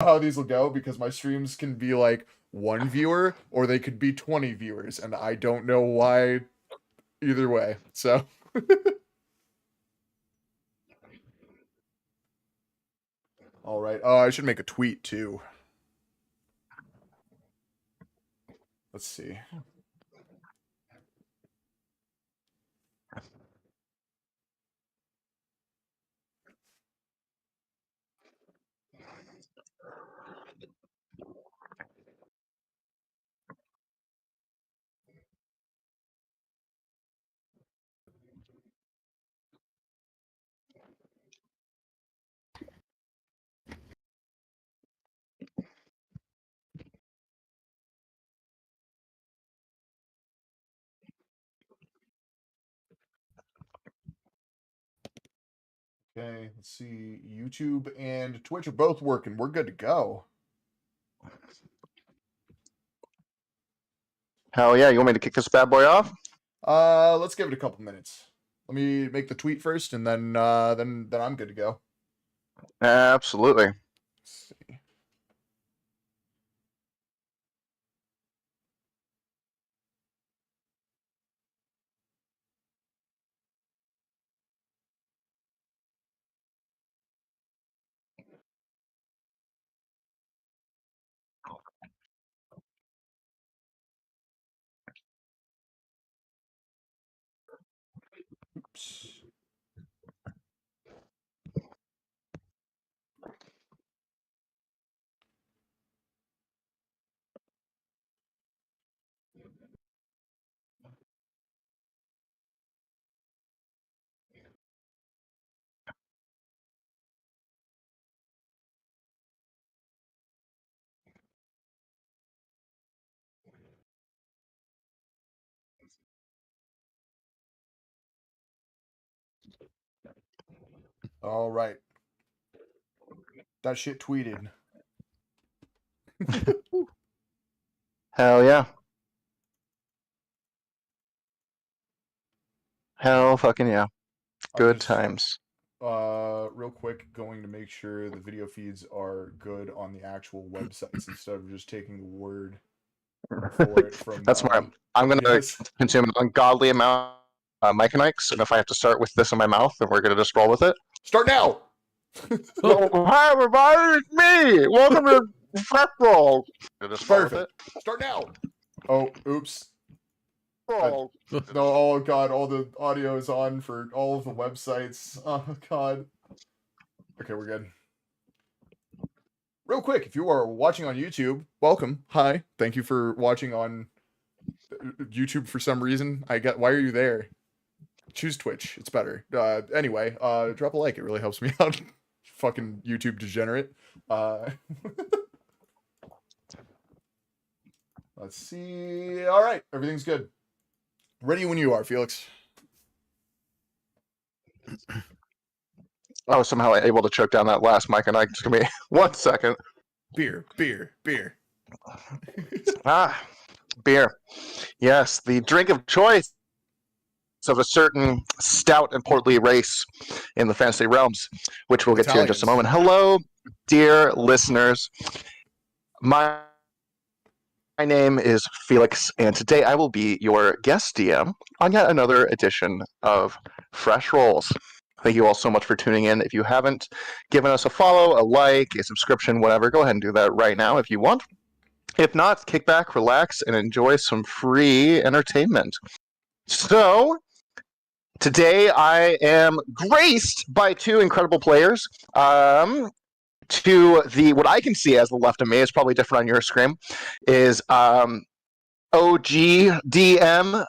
how these will go because my streams can be like one viewer or they could be 20 viewers, and I don't know why either way. So all right. Oh, I should make a tweet too. Let's see. Okay, let's see. YouTube and Twitch are both working. We're good to go. Hell yeah, you want me to kick this bad boy off? Let's give it a couple minutes. Let me make the tweet first, and then I'm good to go. Absolutely. Let's see. Oops. All right. That shit tweeted. Hell yeah. Hell fucking yeah. Good times. Real quick, going to make sure the video feeds are good on the actual websites instead of just taking the word for it from. That's smart. I'm gonna consume an ungodly amount of Myconics, and if I have to start with this in my mouth, then we're gonna just roll with it. Start now. Hi everybody, it's me. Welcome to Fresh Roll. Perfect. Start now. Oh, oops. No, oh god, all the audio is on for all of the websites. Oh god. Okay, we're good. Real quick, if you are watching on YouTube, welcome. Hi. Thank you for watching on YouTube for some reason. Why are you there? Choose Twitch. It's better. Anyway, drop a like. It really helps me out. Fucking YouTube degenerate. Let's see. All right, everything's good. Ready when you are, Felix. I was somehow able to choke down that last Myconite. Just give me 1 second. Beer. Beer. Yes, the drink of choice of a certain stout and portly race in the fantasy realms, which we'll get to in just a moment. Hello, dear listeners. My name is Felix, and today I will be your guest DM on yet another edition of Fresh Rolls. Thank you all so much for tuning in. If you haven't given us a follow, a like, a subscription, whatever, go ahead and do that right now if you want. If not, kick back, relax, and enjoy some free entertainment. So, today I am graced by two incredible players. To the what I can see as the left of me is probably different on your screen is OG DM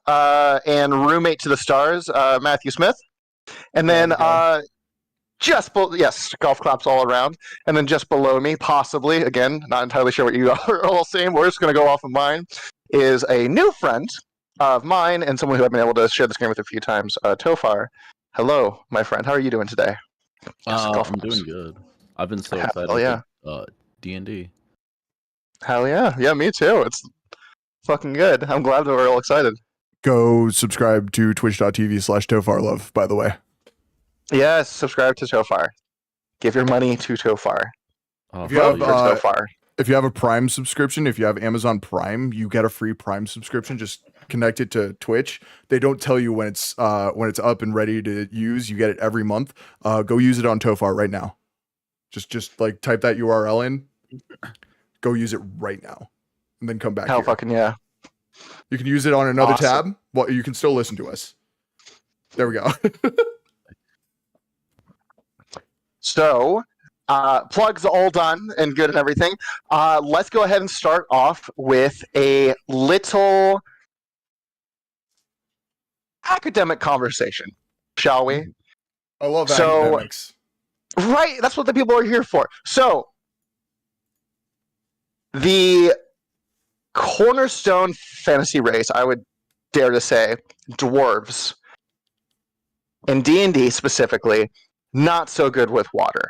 and roommate to the stars Matthew Smith, and then yes, golf claps all around, and then just below me, possibly again, not entirely sure what you are all saying. We're just going to go off of mine. Is a new friend of mine and someone who I've been able to share the screen with a few times. Tofar, hello, my friend. How are you doing today? I'm doing good. I've been so excited. Hell yeah. D&D. Hell yeah. Yeah, me too. It's fucking good. I'm glad that we're all excited. Go subscribe to twitch.tv/TofarLove, by the way. Yes, subscribe to Tofar. Give your money to Tofar. If you have, so far. If you have a Prime subscription, if you have Amazon Prime, you get a free Prime subscription. Just connect it to Twitch. They don't tell you when it's up and ready to use. You get it every month. Go use it on Tofar right now. Just like type that URL in. Go use it right now, and then come back. Hell here. fucking yeah. You can use it on another Awesome. tab. Well, you can still listen to us. There we go. So, plugs all done and good and everything. Let's go ahead and start off with a little academic conversation, shall we? I love So- academics. Right, that's what the people are here for. So, the cornerstone fantasy race, I would dare to say, dwarves, in D&D specifically, not so good with water.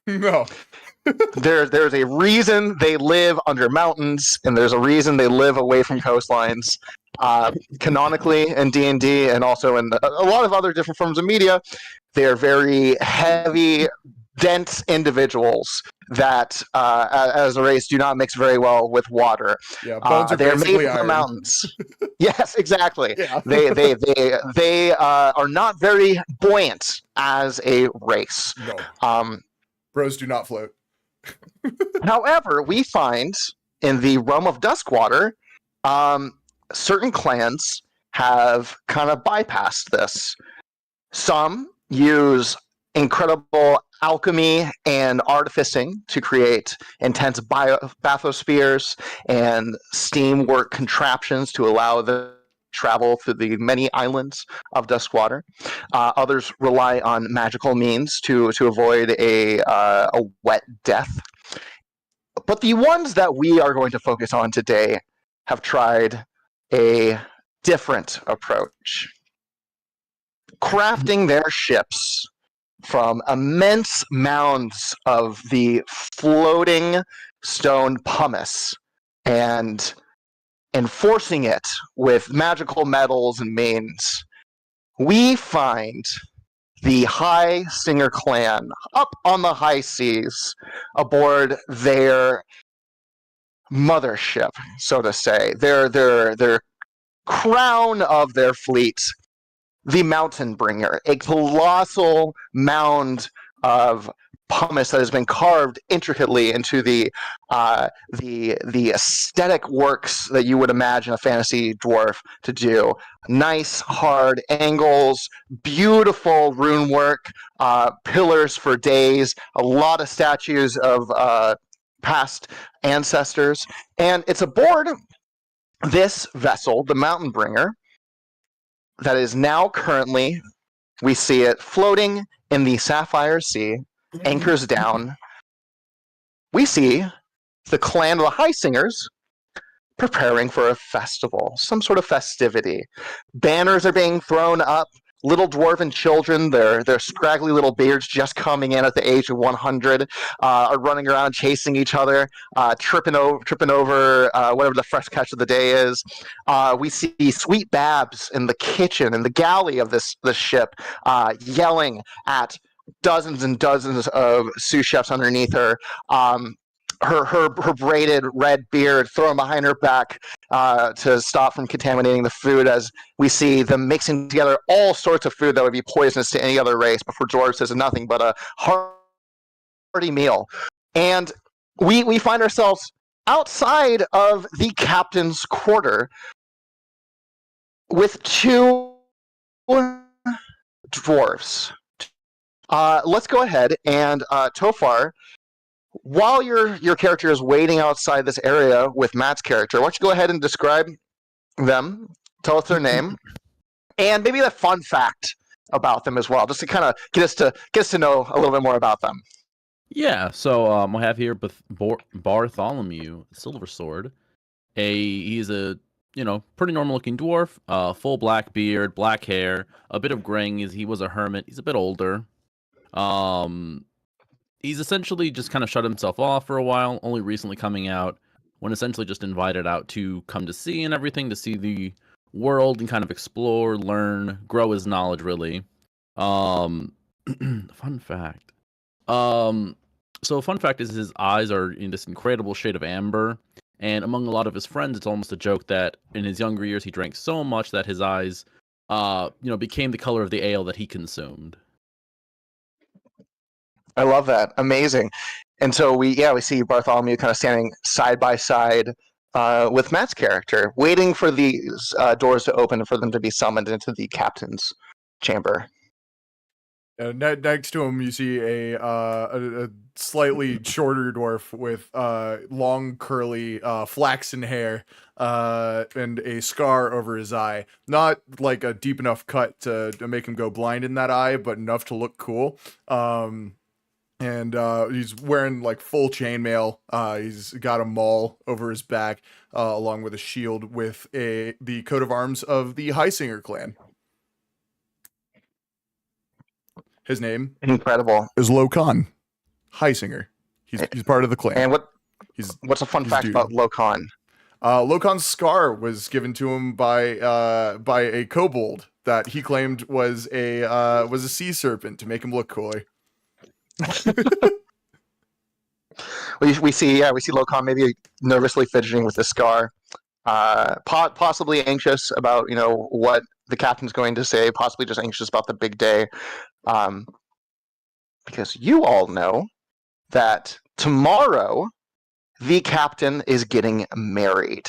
No. There's a reason they live under mountains, and there's a reason they live away from coastlines. Canonically in D&D, and also in a lot of other different forms of media, they're very heavy, dense individuals that, as a race, do not mix very well with water. Yeah, bones are They're made basically from the iron. mountains. Yes, exactly. Yeah. They are not very buoyant as a race. No. Bros do not float. However, we find in the realm of Duskwater, certain clans have kind of bypassed this. Some use incredible alchemy and artificing to create intense bathyspheres and steamwork contraptions to allow the travel through the many islands of Duskwater. Others rely on magical means to avoid a wet death. But the ones that we are going to focus on today have tried a different approach. Crafting their ships from immense mounds of the floating stone pumice and enforcing it with magical metals and means. We find the High Singer clan up on the high seas aboard their mothership, so to say, their crown of their fleet, the Mountain Bringer, a colossal mound of pumice that has been carved intricately into the aesthetic works that you would imagine a fantasy dwarf to do. Nice hard angles, beautiful rune work, pillars for days, a lot of statues of past ancestors, and it's aboard this vessel, the Mountain Bringer, that is now currently, we see it floating in the Sapphire Sea, anchors down. We see the clan of the High Singers preparing for a festival, some sort of festivity. Banners are being thrown up. Little dwarven children, their scraggly little beards just coming in at the age of 100, are running around chasing each other, tripping over whatever the fresh catch of the day is. We see Sweet Babs in the kitchen, in the galley of this ship, yelling at dozens and dozens of sous chefs underneath her. Her braided red beard thrown behind her back to stop from contaminating the food, as we see them mixing together all sorts of food that would be poisonous to any other race, but for dwarves this is nothing but a hearty meal. And we find ourselves outside of the captain's quarter with two dwarves. Let's go ahead and Tofar, while your character is waiting outside this area with Matt's character, why don't you go ahead and describe them, tell us their name, and maybe a fun fact about them as well, just to kind of get us to know a little bit more about them. Yeah, so I have here Bartholomew Silversword. He's a pretty normal looking dwarf, full black beard, black hair, a bit of graying. He was a hermit. He's a bit older. He's essentially just kind of shut himself off for a while, only recently coming out, when essentially just invited out to come to sea and everything, to see the world and kind of explore, learn, grow his knowledge, really. Fun fact. So, fun fact is his eyes are in this incredible shade of amber. And among a lot of his friends, it's almost a joke that in his younger years he drank so much that his eyes, became the color of the ale that he consumed. I love that. Amazing. And so we see Bartholomew kind of standing side by side with Matt's character, waiting for these doors to open and for them to be summoned into the captain's chamber. Next to him, you see a slightly shorter dwarf with long, curly, flaxen hair and a scar over his eye. Not like a deep enough cut to make him go blind in that eye, but enough to look cool. And he's wearing like full chainmail. He's got a maul over his back, along with a shield with the coat of arms of the Highsinger clan. His name Incredible. is Lokan Highsinger. He's part of the clan. And what's a fun he's fact dude. about Lokan? Lokan's scar was given to him by a kobold that he claimed was a sea serpent to make him look cooler. we see Lokan maybe nervously fidgeting with the scar, possibly anxious about what the captain's going to say, possibly just anxious about the big day, because you all know that tomorrow the captain is getting married.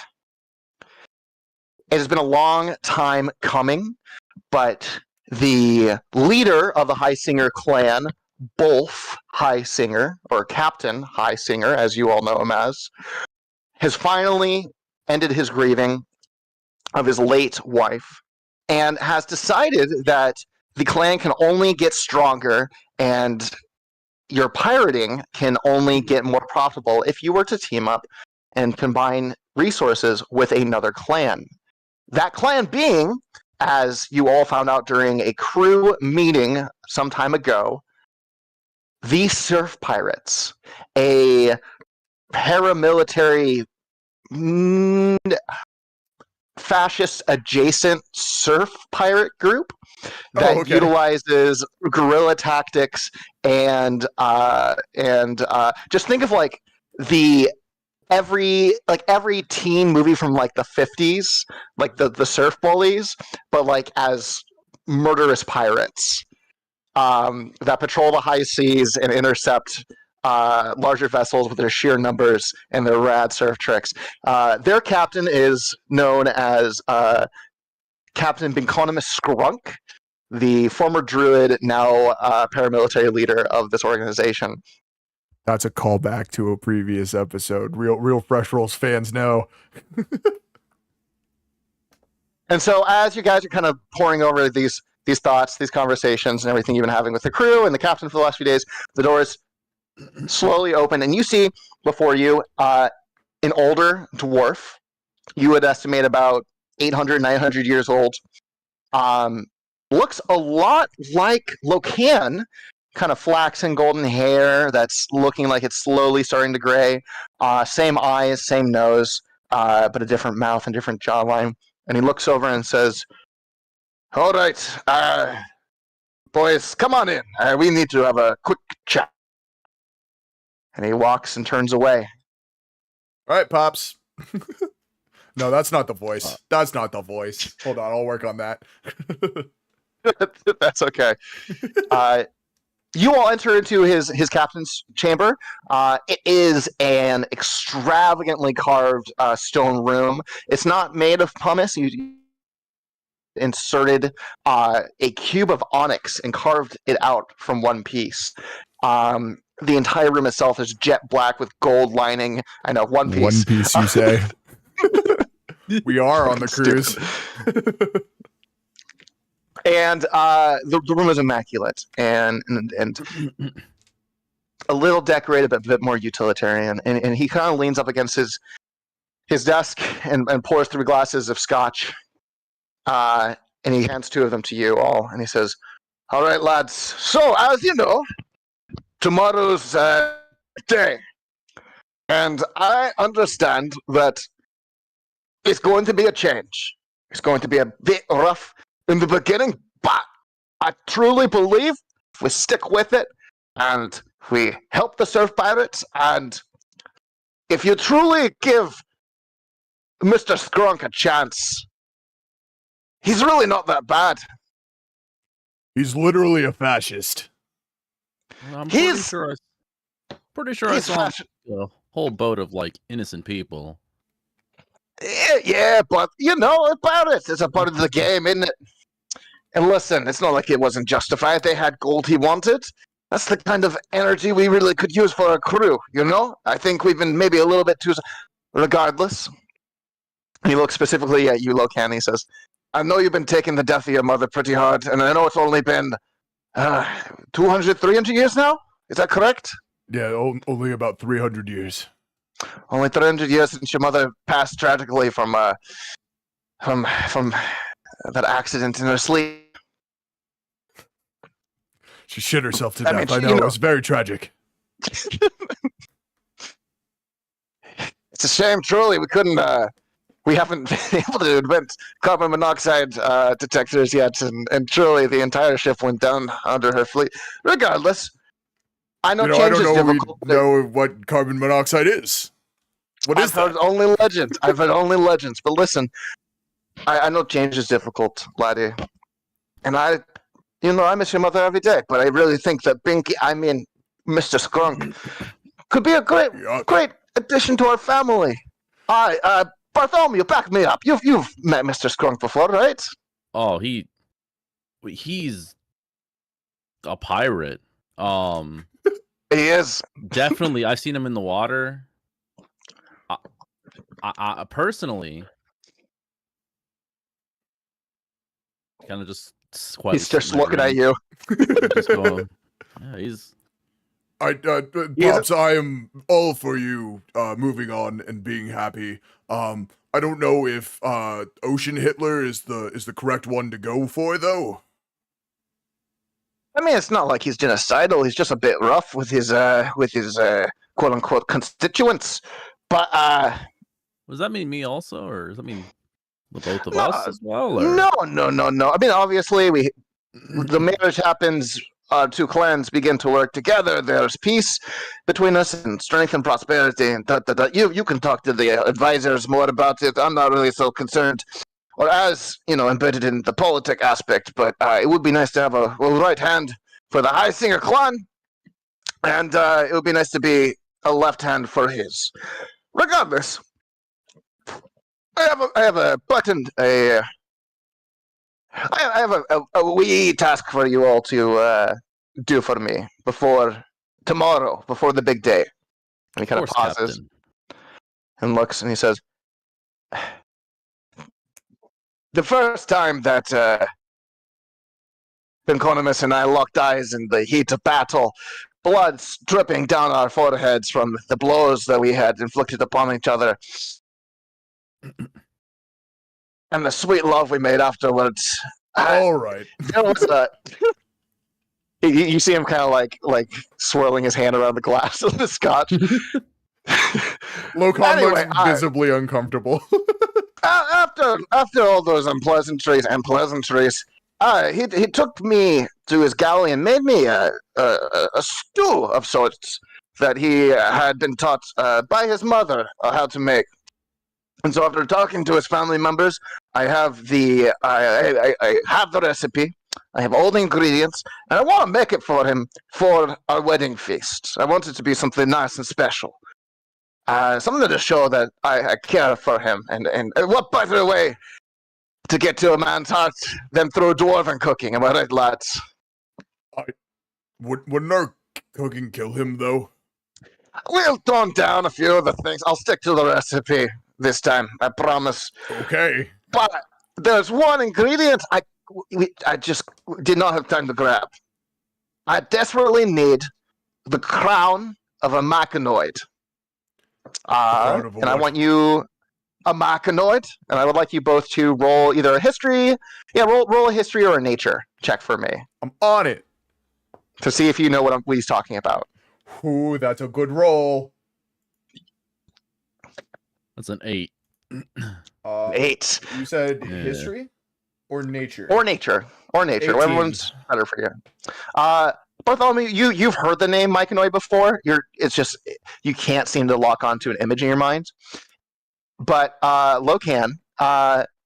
It has been a long time coming, but the leader of the Highsinger clan, Bolf Highsinger, or Captain Highsinger, as you all know him as, has finally ended his grieving of his late wife and has decided that the clan can only get stronger and your pirating can only get more profitable if you were to team up and combine resources with another clan. That clan being, as you all found out during a crew meeting some time ago, the Surf Pirates, a paramilitary fascist adjacent surf pirate group that utilizes guerrilla tactics and just think of like every teen movie from like the 50s, like the surf bullies, but like as murderous pirates that patrol the high seas and intercept larger vessels with their sheer numbers and their rad surf tricks. Their captain is known as Captain Binconimus Skrunk, the former druid, now paramilitary leader of this organization. That's a callback to a previous episode. Real Fresh Rolls fans know. And so as you guys are kind of pouring over these thoughts, these conversations, and everything you've been having with the crew and the captain for the last few days, the doors slowly open, and you see before you an older dwarf. You would estimate about 800, 900 years old. Looks a lot like Lokan, kind of flaxen golden hair that's looking like it's slowly starting to gray. Same eyes, same nose, but a different mouth and different jawline. And he looks over and says, "All right, boys, come on in. We need to have a quick chat." And he walks and turns away. All right, Pops. No, that's not the voice. That's not the voice. Hold on, I'll work on that. That's okay. You all enter into his captain's chamber. It is an extravagantly carved stone room. It's not made of pumice. You inserted a cube of onyx and carved it out from one piece. The entire room itself is jet black with gold lining. I know, one piece. One piece, you say? We are on the cruise. And the room is immaculate and a little decorated, but a bit more utilitarian. And he kind of leans up against his desk and pours 3 glasses of scotch. And he hands 2 of them to you all. And he says, "All right, lads. So, as you know, tomorrow's day. And I understand that it's going to be a change. It's going to be a bit rough in the beginning, but I truly believe if we stick with it and We help the surf pirates, and if you truly give Mr. Skrunk a chance, he's really not that bad. He's literally a fascist. I'm He's- pretty sure I He's saw fascist. a whole boat of like innocent people. Yeah, but you know about it. It's a part of the game, isn't it? And listen, it's not like it wasn't justified. They had gold he wanted. That's the kind of energy we really could use for our crew, you know? I think we've been maybe a little bit too... Regardless, he looks specifically at you, Locan. He says, I know you've been taking the death of your mother pretty hard, and I know it's only been 200, 300 years now? Is that correct? Yeah, only about 300 years. Only 300 years since your mother passed tragically from that accident in her sleep. She shit herself to I mean, death. I you know, know- it was very tragic. It's a shame, truly. We haven't been able to invent carbon monoxide detectors yet, and truly the entire ship went down under her fleet. Regardless, I know I change don't is know we difficult. know what carbon monoxide is. What is I've heard only legends. I've heard only legends. But listen, I know change is difficult, laddie. And I miss your mother every day. But I really think that Mr. Skrunk, could be a great that? addition to our family. Bartholomew, back me up. You've met Mr. Skrunk before, right? Oh, he's a pirate. He is. Definitely, I've seen him in the water. I personally kind of just He's just looking at you. Just going, yeah, he's Pops, I am all for you moving on and being happy. I don't know if Ocean Hitler is the correct one to go for though. I mean, it's not like he's genocidal. He's just a bit rough with his quote unquote constituents. But does that mean me also, or does that mean the both of No, us as well? Or? no. I mean, obviously, the marriage happens. Our two clans begin to work together. There's peace between us and strength and prosperity. And You can talk to the advisors more about it. I'm not really so concerned, or as embedded in the politic aspect. But it would be nice to have a right hand for the High Singer clan, and it would be nice to be a left hand for his. Regardless, I have a wee task for you all to do for me before tomorrow, before the big day. And he kind of pauses Captain. and looks, and he says, "The first time that Benconomus and I locked eyes in the heat of battle, blood dripping down our foreheads from the blows that we had inflicted upon each other." And the sweet love we made afterwards. All right. There was you see him kind of like swirling his hand around the glass of the scotch. Locom Anyway, looks visibly uncomfortable. After all those unpleasantries, he took me to his galley and made me a stew of sorts that he had been taught by his mother how to make. And so after talking to his family members, I have the recipe. I have all the ingredients, and I want to make it for him for our wedding feast. I want it to be something nice and special. Something to show that I care for him. And what better way to get to a man's heart than through dwarven cooking? Am I right, lads? Wouldn't our cooking kill him though? We'll tone down a few of the things. I'll stick to the recipe this time, I promise. Okay. But there's one ingredient I just did not have time to grab. I desperately need the crown of a machinoid. crown of a And I what? want you a machinoid, and I would like you both to roll either a history, roll a history or a nature check for me I'm on it. to see if you know what he's talking about. Ooh, that's a good roll. That's an 8. 8 You said Yeah. history or nature? or nature, 18. whatever one's better for you. Bartholomew, you've heard the name Myconoi before. It's just you can't seem to lock onto an image in your mind. But Locan,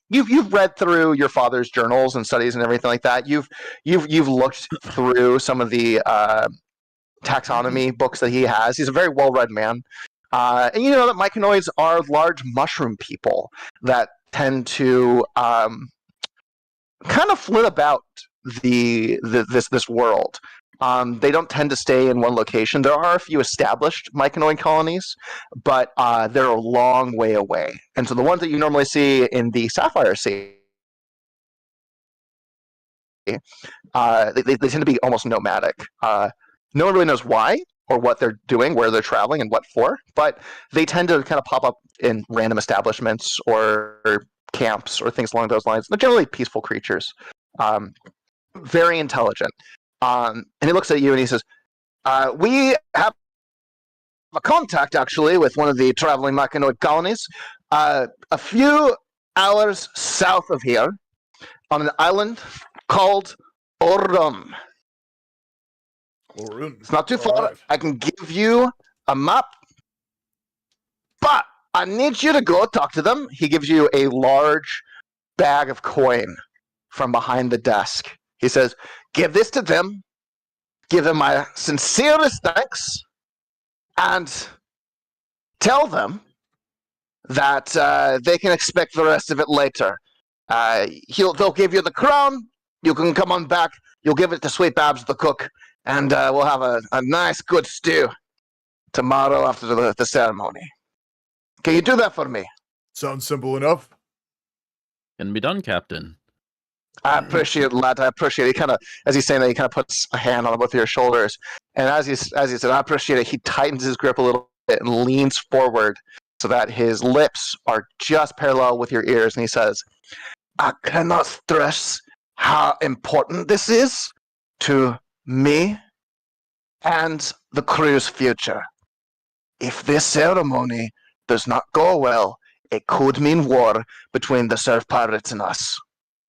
you've read through your father's journals and studies and everything like that. You've looked through some of the taxonomy books that he has. He's a very well-read man. And you know that myconoids are large mushroom people that tend to kind of flit about this world. They don't tend to stay in one location. There are a few established myconoid colonies, but they're a long way away. And so the ones that you normally see in the Sapphire Sea, they tend to be almost nomadic. No one really knows why or what they're doing, where they're traveling, and what for, but they tend to kind of pop up in random establishments or camps or things along those lines. They're generally peaceful creatures, very intelligent. And he looks at you and he says, we have a contact, actually, with one of the traveling myconoid colonies a few hours south of here on an island called Orum. It's not too far. Right. I can give you a map, but I need you to go talk to them. He gives you a large bag of coin from behind the desk. He says, give this to them, give them my sincerest thanks, and tell them that they can expect the rest of it later. They'll give you the crown, you can come on back, you'll give it to Sweet Babs the cook, and we'll have a nice, good stew tomorrow after the ceremony. Can you do that for me? Sounds simple enough. Can be done, Captain. I appreciate it, lad. I appreciate it. He kind of, as he's saying that, he kind of puts a hand on both of your shoulders. And as he said, I appreciate it, he tightens his grip a little bit and leans forward so that his lips are just parallel with your ears. And he says, I cannot stress how important this is to me and the crew's future. If this ceremony does not go well, it could mean war between the surf pirates and us.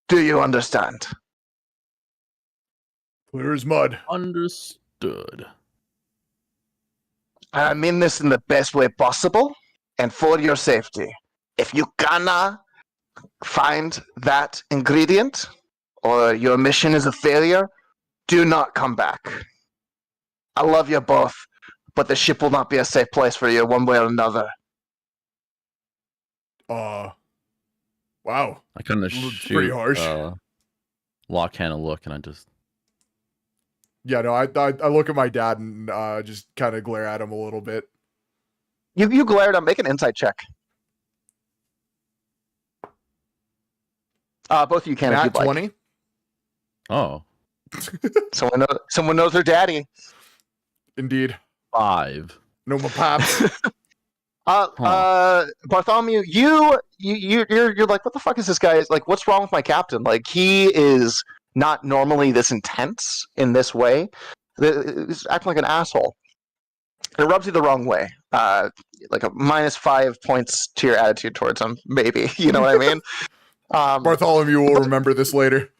Do you understand? Clear as mud. Understood. I mean this in the best way possible and for your safety. If you cannot find that ingredient or your mission is a failure, do not come back. I love you both, but the ship will not be a safe place for you one way or another. Wow. I kind of pretty harsh. Lock hand a look, and I just. Yeah, no, I look at my dad and just kind of glare at him a little bit. You glare at him. Make an insight check. Both of you can if you'd like. 20. Oh. Someone knows their daddy. Indeed. 5. No, my pops. Bartholomew, you're like, what the fuck is this guy? Like, what's wrong with my captain? Like, he is not normally this intense in this way. He's acting like an asshole. It rubs you the wrong way. Like a -5 points to your attitude towards him, maybe. You know what I mean? Bartholomew will remember this later.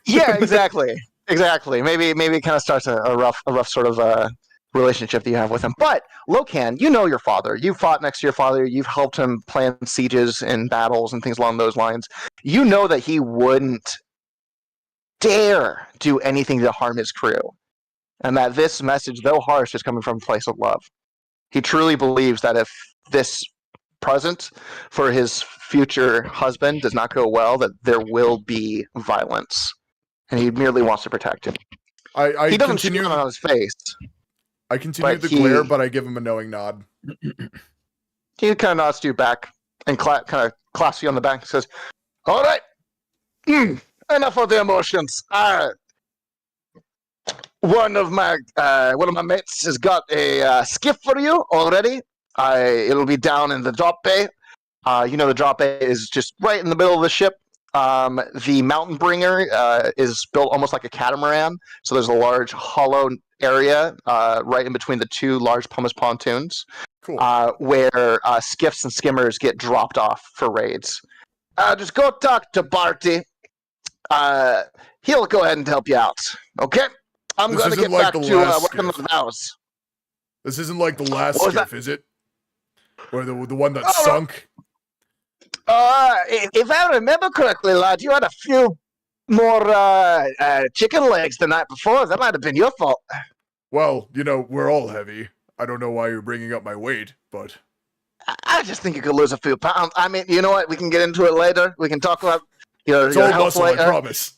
Yeah, exactly. Maybe it kind of starts a rough sort of relationship that you have with him. But Locan, you know your father. You fought next to your father. You've helped him plan sieges and battles and things along those lines. You know that he wouldn't dare do anything to harm his crew. And that this message, though harsh, is coming from a place of love. He truly believes that if this present for his future husband does not go well, that there will be violence. And he merely wants to protect him. He doesn't continue on his face. I continue the glare, but I give him a knowing nod. He kind of nods to you back and kind of clasps you on the back and says, all right, enough of the emotions. One of my mates has got a skiff for you already. It'll be down in the drop bay. You know the drop bay is just right in the middle of the ship. The Mountain Bringer is built almost like a catamaran, so there's a large hollow area right in between the two large pumice pontoons, cool. Where skiffs and skimmers get dropped off for raids. Just go talk to Barty. He'll go ahead and help you out. Okay? I'm This going to isn't get like back the to last working on skiff. the vows. This isn't like the last What was skiff, is it? Or the one that Oh, sunk? If I remember correctly, lad, you had a few more chicken legs the night before. That might have been your fault. Well, we're all heavy. I don't know why you're bringing up my weight, but I just think you could lose a few pounds. I mean, you know what? We can get into it later. We can talk about your it's all health muscle, I later. promise.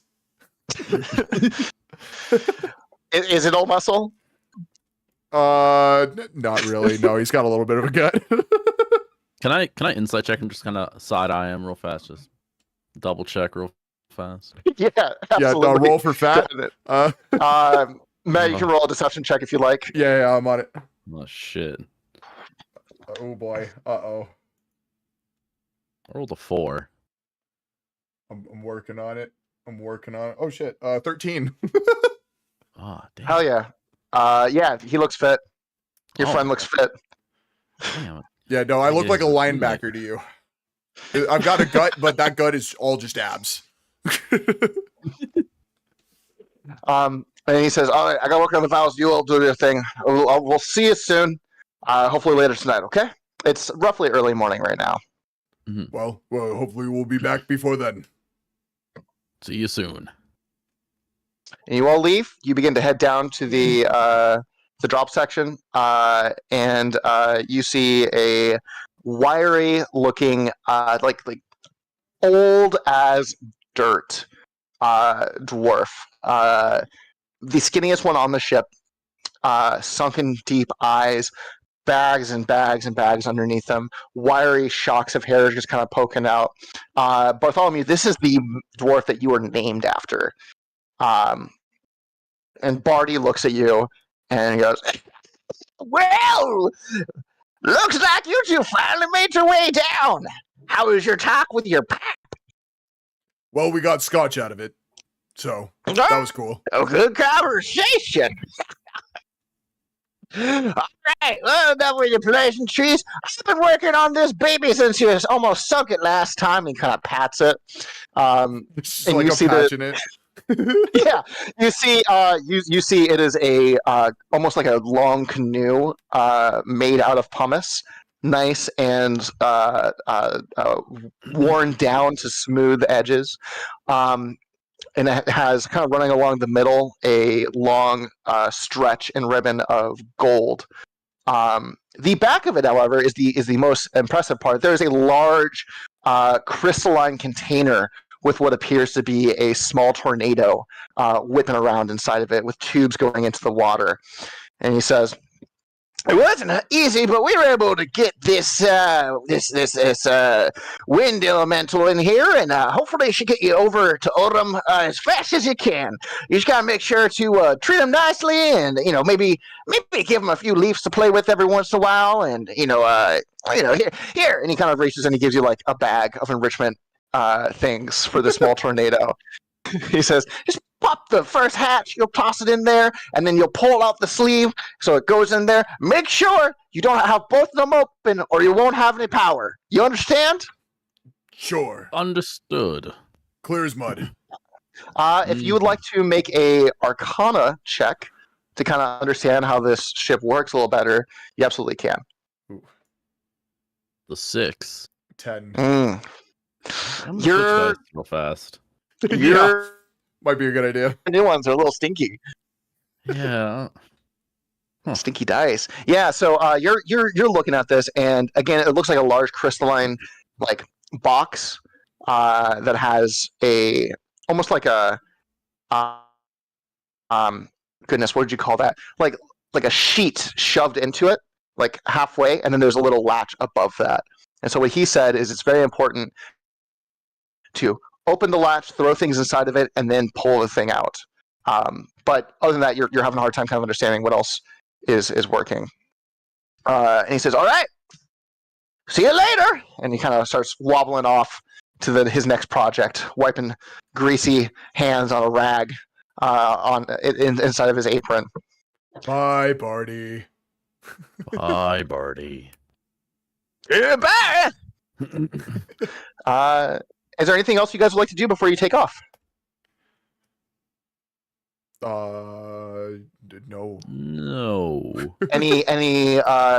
Is it all muscle? Not really. No, he's got a little bit of a gut. Can I insight check and just kind of side eye him real fast? Just double check real fast. Yeah, Yeah, absolutely. roll for fat. Matt, you can roll a deception check if you like. Yeah, I'm on it. Oh shit! Oh boy. Uh-oh. I rolled a 4. I'm working on it. Oh shit. 13. Ah, damn. Hell yeah. Yeah, he looks fit. Your Oh friend my looks fit. Damn. Yeah, no, I look like a Yeah. linebacker to you. I've got a gut, but that gut is all just abs. And he says, "All right, I got to work on the vows. You all do your thing. We'll see you soon. Hopefully later tonight. Okay? It's roughly early morning right now. Well, hopefully we'll be back before then. See you soon. And you all leave. You begin to head down to the drop section, and you see a wiry-looking, like old as dirt dwarf. The skinniest one on the ship, sunken deep eyes, bags and bags and bags underneath them, wiry shocks of hair just kind of poking out. Bartholomew, this is the dwarf that you were named after. And Barty looks at you and he goes, "Well, looks like you two finally made your way down. How was your talk with your pack?" Well, we got scotch out of it. So, that was cool. A good conversation. All right, well, enough with your pleasantries. I've been working on this baby since you almost sunk it last time. He kind of pats it. It's just And like you a see patch in it. Yeah, you see it is a almost like a long canoe made out of pumice, nice and worn down to smooth edges. And it has kind of running along the middle a long stretch and ribbon of gold. The back of it, however, is the most impressive part. There is a large crystalline container with what appears to be a small tornado whipping around inside of it with tubes going into the water. And he says, "It wasn't easy, but we were able to get this wind elemental in here, and hopefully it should get you over to Odom as fast as you can. You just gotta make sure to treat them nicely, and maybe give them a few leaves to play with every once in a while, and here." And he kind of reaches and he gives you like a bag of enrichment things for the small tornado. He says, "Just pop the first hatch, you'll toss it in there, and then you'll pull out the sleeve so it goes in there. Make sure you don't have both of them open or you won't have any power. You understand?" Sure. Understood. Clear as mud. If you would like to make a Arcana check to kind of understand how this ship works a little better, you absolutely can. The 6. 10. Mm. I'm You're- real fast. Yeah, Your might be a good idea. new ones are a little stinky. Yeah. Huh. Stinky dice. Yeah, so you're looking at this, and again, it looks like a large crystalline like box that has a almost like a goodness, what did you call that? Like a sheet shoved into it, like halfway, and then there's a little latch above that. And so what he said is it's very important to open the latch, throw things inside of it, and then pull the thing out. But other than that, you're having a hard time kind of understanding what else is working. And he says, "All right, see you later." And he kind of starts wobbling off to his next project, wiping greasy hands on a rag inside of his apron. Bye, Barty. Bye, Barty. Bye. Is there anything else you guys would like to do before you take off? No. No. Any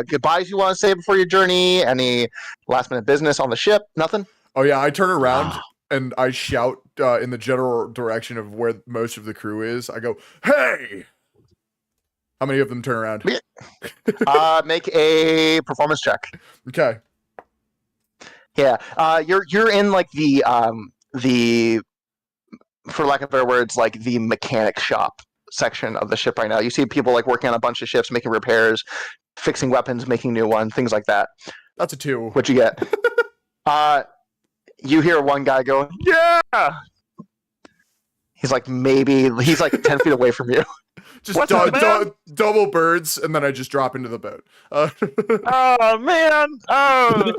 goodbyes you want to say before your journey? Any last minute business on the ship? Nothing. Oh yeah, I turn around Ah. and I shout in the general direction of where most of the crew is. I go, "Hey!" How many of them turn around? Make a performance check. Okay. Yeah. You're in like the for lack of better words, like the mechanic shop section of the ship right now. You see people like working on a bunch of ships, making repairs, fixing weapons, making new ones, things like that. That's a 2. What'd you get? You hear one guy go, "Yeah." He's like 10 feet away from you. Just What's up, man? double birds, and then I just drop into the boat. Oh man! Oh,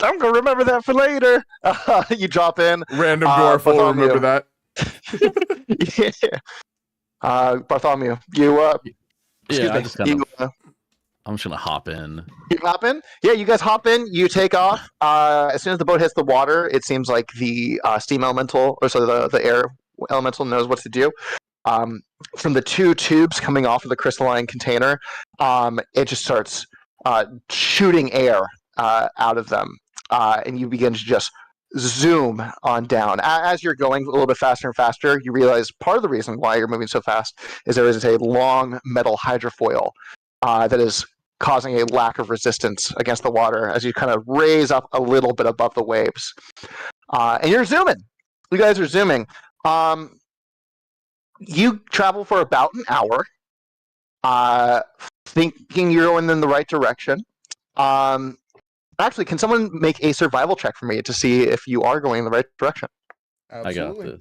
I'm gonna remember that for later. You drop in. Random dwarf will Bartholomew. remember that. Yeah. Bartholomew, you excuse I me. just kind You, of. I'm just gonna hop in. you hop in. Yeah, you guys hop in. You take off. As soon as the boat hits the water, it seems like the steam elemental, or so the air elemental knows what to do. From the 2 tubes coming off of the crystalline container, it just starts shooting air out of them, and you begin to just zoom on down. As you're going a little bit faster and faster, you realize part of the reason why you're moving so fast is there is a long metal hydrofoil that is causing a lack of resistance against the water as you kind of raise up a little bit above the waves. And you're zooming. You guys are zooming. You travel for about an hour, thinking you're going in the right direction. Actually, can someone make a survival check for me to see if you are going in the right direction? Absolutely. I got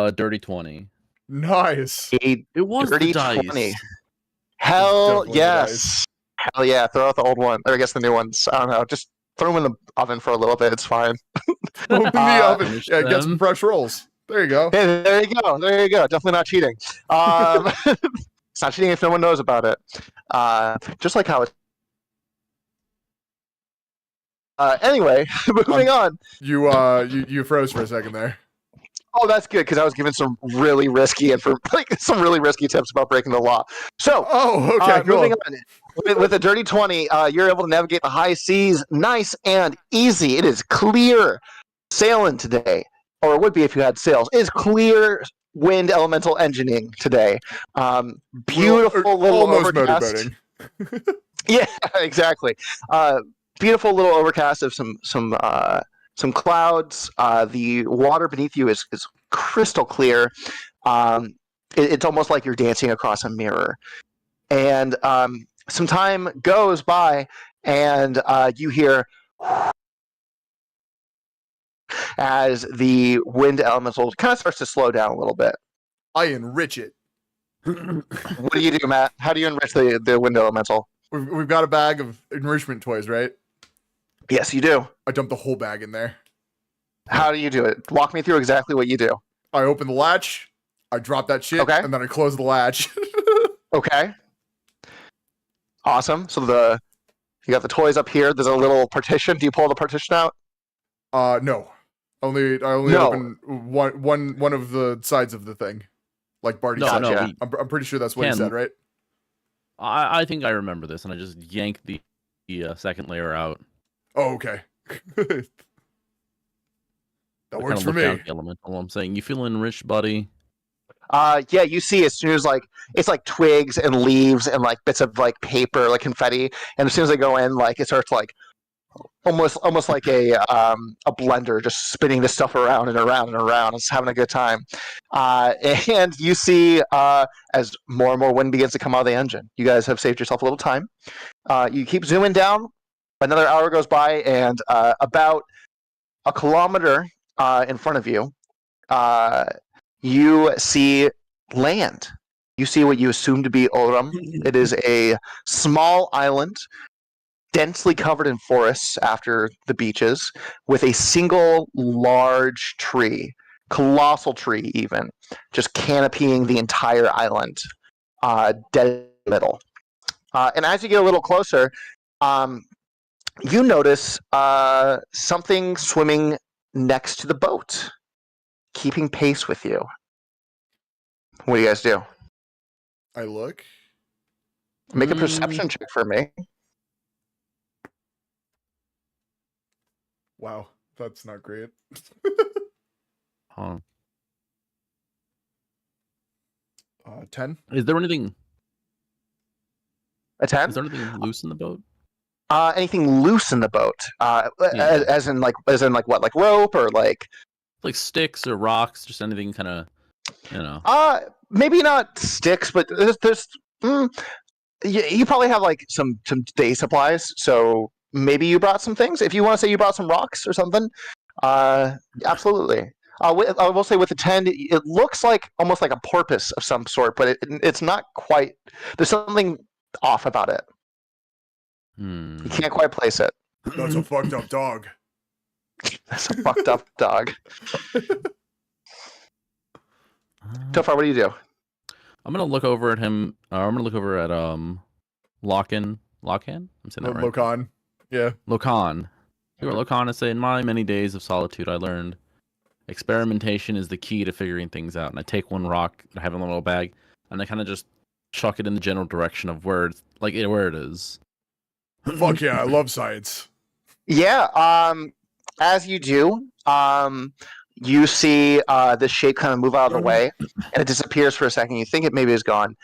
this. Dirty 20. Nice. A It was dirty the dice. 20. Hell Definitely the yes. Hell yeah. Throw out the old one. Or I guess the new ones. I don't know. Just throw them in the oven for a little bit. It's fine. Open the oven. Finish Yeah, get some them. fresh rolls. There you go. Hey, there you go. There you go. Definitely not cheating. It's not cheating if no one knows about it. Just like how it's. Anyway, moving on. You froze for a second there. Oh, that's good because I was given some really risky some really risky tips about breaking the law. So, Oh, okay, cool. moving on. With a dirty 20, you're able to navigate the high seas nice and easy. It is clear sailing today, or it would be if you had sails. It is clear wind elemental engineering today. Beautiful little almost overcast. motorboating. Yeah, exactly. Beautiful little overcast of some clouds. The water beneath you is crystal clear. It's almost like you're dancing across a mirror. And some time goes by, and you hear as the wind elemental kind of starts to slow down a little bit. I enrich it. What do you do, Matt? How do you enrich the wind elemental? We've got a bag of enrichment toys, right? Yes, you do. I dump the whole bag in there. How do you do it? Walk me through exactly what you do. I open the latch, I drop that shit, Okay. and then I close the latch. Okay. Awesome. So you got the toys up here. There's a little partition. Do you pull the partition out? No. I only No. open one of the sides of the thing. Like Barty No, said. no. Gotcha. we- I'm pretty sure that's what he Ken. said, right? I think I remember this, and I just yanked the second layer out. Oh, okay. That I works kinda for look down me. at the elemental. I'm saying, you feeling rich, buddy? Yeah, you see as soon as it's like twigs and leaves and like bits of like paper, like confetti, and as soon as they go in, like it starts like almost like a blender just spinning this stuff around and around and around. It's having a good time. And you see as more and more wind begins to come out of the engine. You guys have saved yourself a little time. You keep zooming down. Another hour goes by, and about a kilometer in front of you, you see land. You see what you assume to be Oram. It is a small island, densely covered in forests after the beaches, with a single large tree, colossal tree even, just canopying the entire island, dead in the middle. And as you get a little closer, you notice something swimming next to the boat, keeping pace with you. What do you guys do? I look. Make a perception check for me. Wow, that's not great. Huh. 10. Is there anything? A 10? Is there anything loose in the boat? Anything loose in the boat? Yeah. As in like what? Like rope or like? Like sticks or rocks, just anything kind of, you know. Maybe not sticks, but you probably have like some day supplies. So maybe you brought some things. If you want to say you brought some rocks or something, absolutely. I will say with the 10, it looks like almost like a porpoise of some sort, but it's not quite. There's something off about it. You can't quite place it. That's a fucked up dog. That's a fucked up dog. So far, what do you do? I'm gonna look over at him. I'm gonna look over at Locan. I'm saying that right. Locan. Yeah. Locan. Locan is saying, "In my many days of solitude, I learned experimentation is the key to figuring things out." And I take one rock that I have in a little bag, and I kind of just chuck it in the general direction of where it is. Fuck yeah, I love science. Yeah. As you do, you see this shape kind of move out of the way, and it disappears for a second. You think it maybe is gone,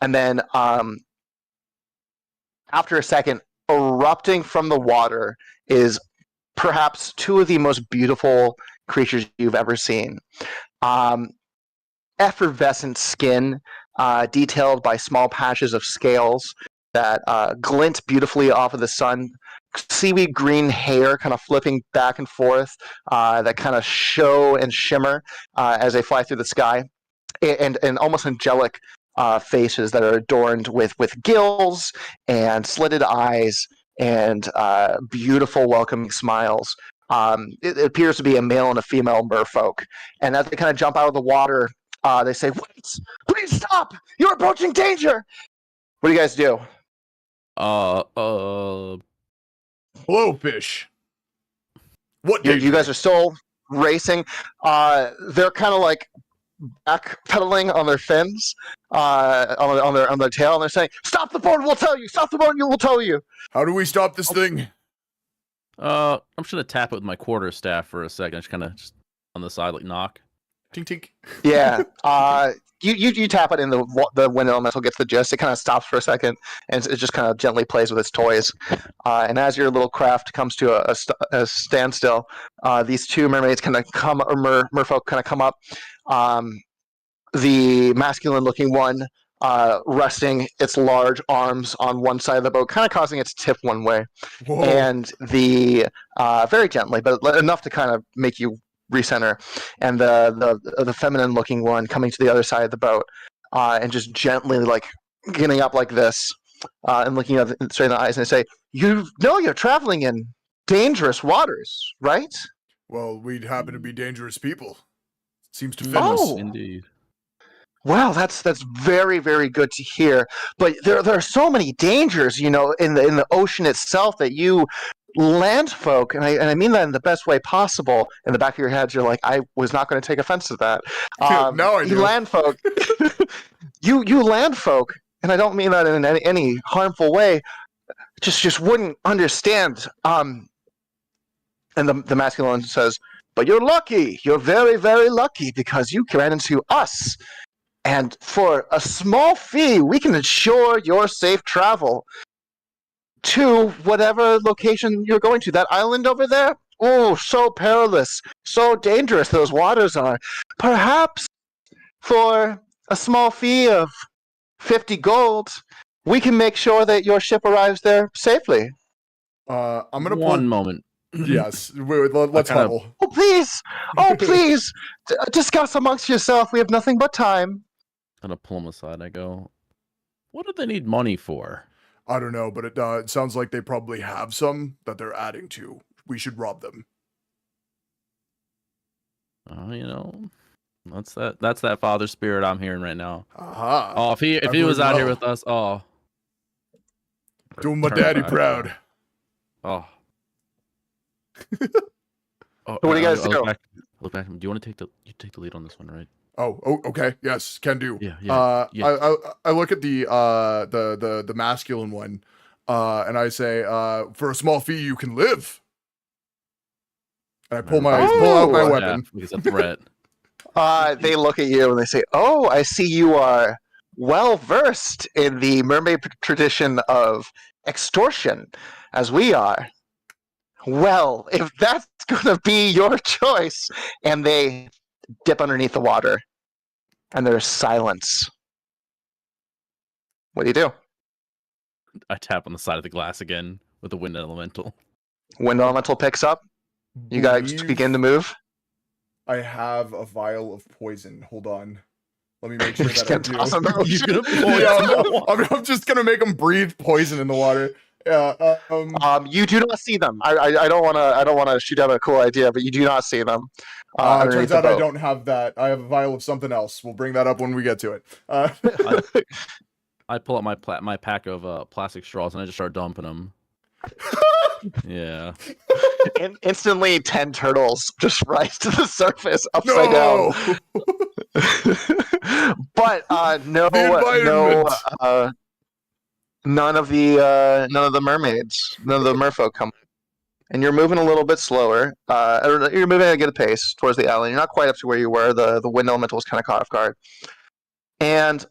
and then after a second, erupting from the water is perhaps two of the most beautiful creatures you've ever seen. Effervescent skin, detailed by small patches of scales that glint beautifully off of the sun. Seaweed green hair kind of flipping back and forth that kind of show and shimmer as they fly through the sky. And almost angelic faces that are adorned with gills and slitted eyes and beautiful welcoming smiles. It appears to be a male and a female merfolk. And as they kind of jump out of the water, they say, "Wait, please stop! You're approaching danger!" What do you guys do? Hello, fish. What You guys are still racing. They're kind of like backpedaling on their fins, on their tail, and they're saying, "Stop the boat! We'll tell you. Stop the boat! And we'll tell you." How do we stop this thing? I'm just gonna tap it with my quarterstaff for a second. Just kind of on the side, like knock. Tink tink. Yeah. You tap it, and the wind elemental gets the gist. It kind of stops for a second, and it just kind of gently plays with its toys. And as your little craft comes to a standstill, these two mermaids kind of come, or merfolk kind of come up. The masculine-looking one resting its large arms on one side of the boat, kind of causing it to tip one way. Whoa. And the very gently, but enough to kind of make you recenter, and the feminine looking one coming to the other side of the boat, and just gently like getting up like this, and looking at straight in the eyes, and they say, "You know you're traveling in dangerous waters, right?" Well, we'd happen to be dangerous people. Seems to fit Oh. us. Indeed. Wow, that's very, very good to hear. But there are so many dangers, in the ocean itself, that you land folk, and I mean that in the best way possible. In the back of your head, you're like, I was not going to take offense to that. Now I do. You land folk. you land folk, and I don't mean that in any harmful way. Just wouldn't understand. And the masculine says, "But you're lucky. You're very, very lucky, because you ran into us. And for a small fee, we can ensure your safe travel to whatever location you're going to. That island over there? Oh, so perilous, so dangerous those waters are. Perhaps for a small fee of 50 gold, we can make sure that your ship arrives there safely." I'm gonna pull. One moment. Yes, let's kinda- huddle. Oh, please! Oh, please! Discuss amongst yourself. We have nothing but time. I'm gonna pull him aside. I go, "What do they need money for?" I don't know, but it sounds like they probably have some that they're adding to. We should rob them. That's that father spirit I'm hearing right now. Aha. Oh, if he I was believe out here well. with us, oh, Doing my Turn daddy back. proud. oh. What do you guys I do? Look back. Do you want to take the lead on this one, right? Oh, okay. Yes, can do. Yeah. I look at the masculine one, and I say, for a small fee, you can live. And I pull out my Oh! weapon. Because a threat. They look at you and they say, "Oh, I see you are well versed in the mermaid tradition of extortion, as we are. Well, if that's going to be your choice," and they dip underneath the water, and there's silence. What do you do? I tap on the side of the glass again with the wind elemental. Wind elemental picks up. You guys Believe begin to move. I have a vial of poison. Hold on. Let me make sure Just that I gonna do. toss them out. You're gonna Yeah, I'm just gonna make them breathe poison in the water. Yeah. You do not see them. I don't want to shoot out a cool idea, but you do not see them. Underneath Turns the out I boat. don't have that. I have a vial of something else. We'll bring that up when we get to it. I pull out my pack of plastic straws and I just start dumping them. Yeah. Instantly, 10 turtles just rise to the surface upside down. But no, none of the mermaids, none of the merfolk come. And you're moving a little bit slower. You're moving at a good pace towards the alley. You're not quite up to where you were. The wind elemental was kind of caught off guard. And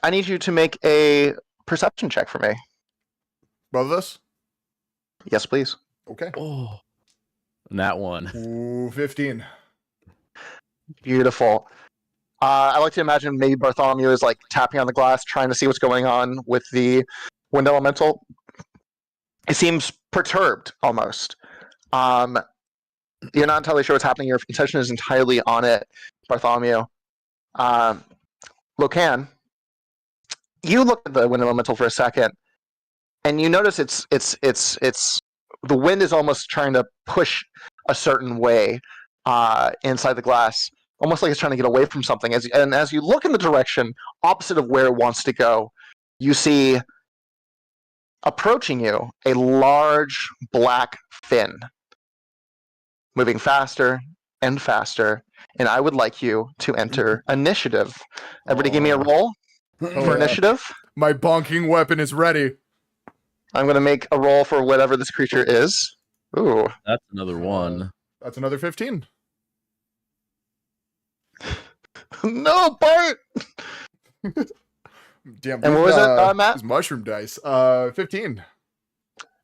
I need you to make a perception check for me. Both of us? Yes, please. Okay. Oh. And that one. Ooh, 15. Beautiful. I like to imagine maybe Bartholomew is like tapping on the glass, trying to see what's going on with the wind elemental. It seems perturbed almost. You're not entirely sure what's happening. Your attention is entirely on it, Bartholomew. Locan, you look at the wind elemental for a second, and you notice it's the wind is almost trying to push a certain way inside the glass, almost like it's trying to get away from something. As you look in the direction opposite of where it wants to go, you see approaching you a large black fin, moving faster and faster. And I would like you to enter initiative. Everybody, give me a roll for initiative. My bonking weapon is ready. I'm going to make a roll for whatever this creature is. Ooh. That's another one. That's another 15. No, Bart! Damn. And what was it, Matt? These mushroom dice. 15.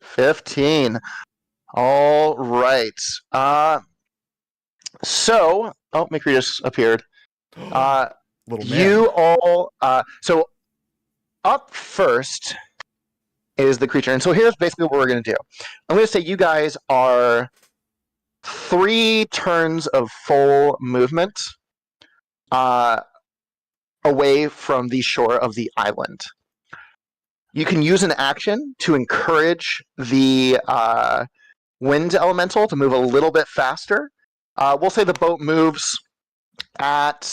15. All right. So, Mikri just appeared. Little man. You all. So, up first is the creature. And so here's basically what we're going to do. I'm going to say you guys are 3 turns of full movement away from the shore of the island. You can use an action to encourage the wind elemental to move a little bit faster. We'll say the boat moves at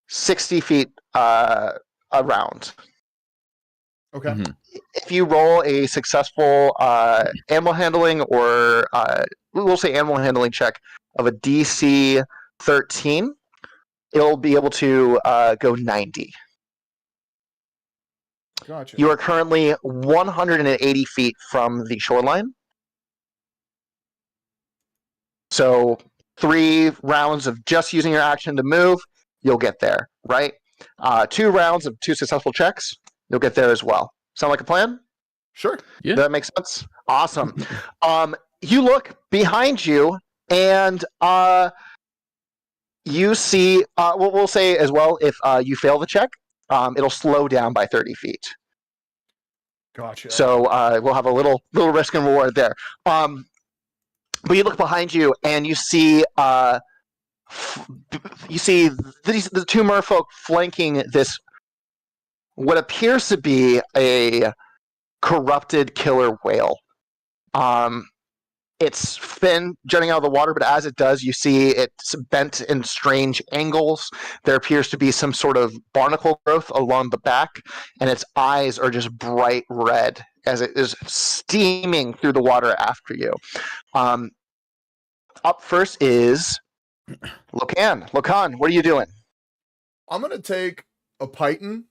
60 feet around. Okay. Mhm. If you roll a successful animal handling or we'll say animal handling check of a DC 13, it'll be able to go 90. Gotcha. You are currently 180 feet from the shoreline. So 3 rounds of just using your action to move, you'll get there, right? 2 rounds of 2 successful checks, you'll get there as well. Sound like a plan? Sure. Yeah. Does that make sense? Awesome. You look behind you, and you see, we'll say as well, if you fail the check, it'll slow down by 30 feet. Gotcha. So we'll have a little risk and reward there. But you look behind you, and you see the 2 merfolk flanking this, what appears to be a corrupted killer whale. Its fin jutting out of the water, but as it does, you see it's bent in strange angles. There appears to be some sort of barnacle growth along the back, and its eyes are just bright red as it is steaming through the water after you. Up first is Lokan, what are you doing? I'm gonna take a python.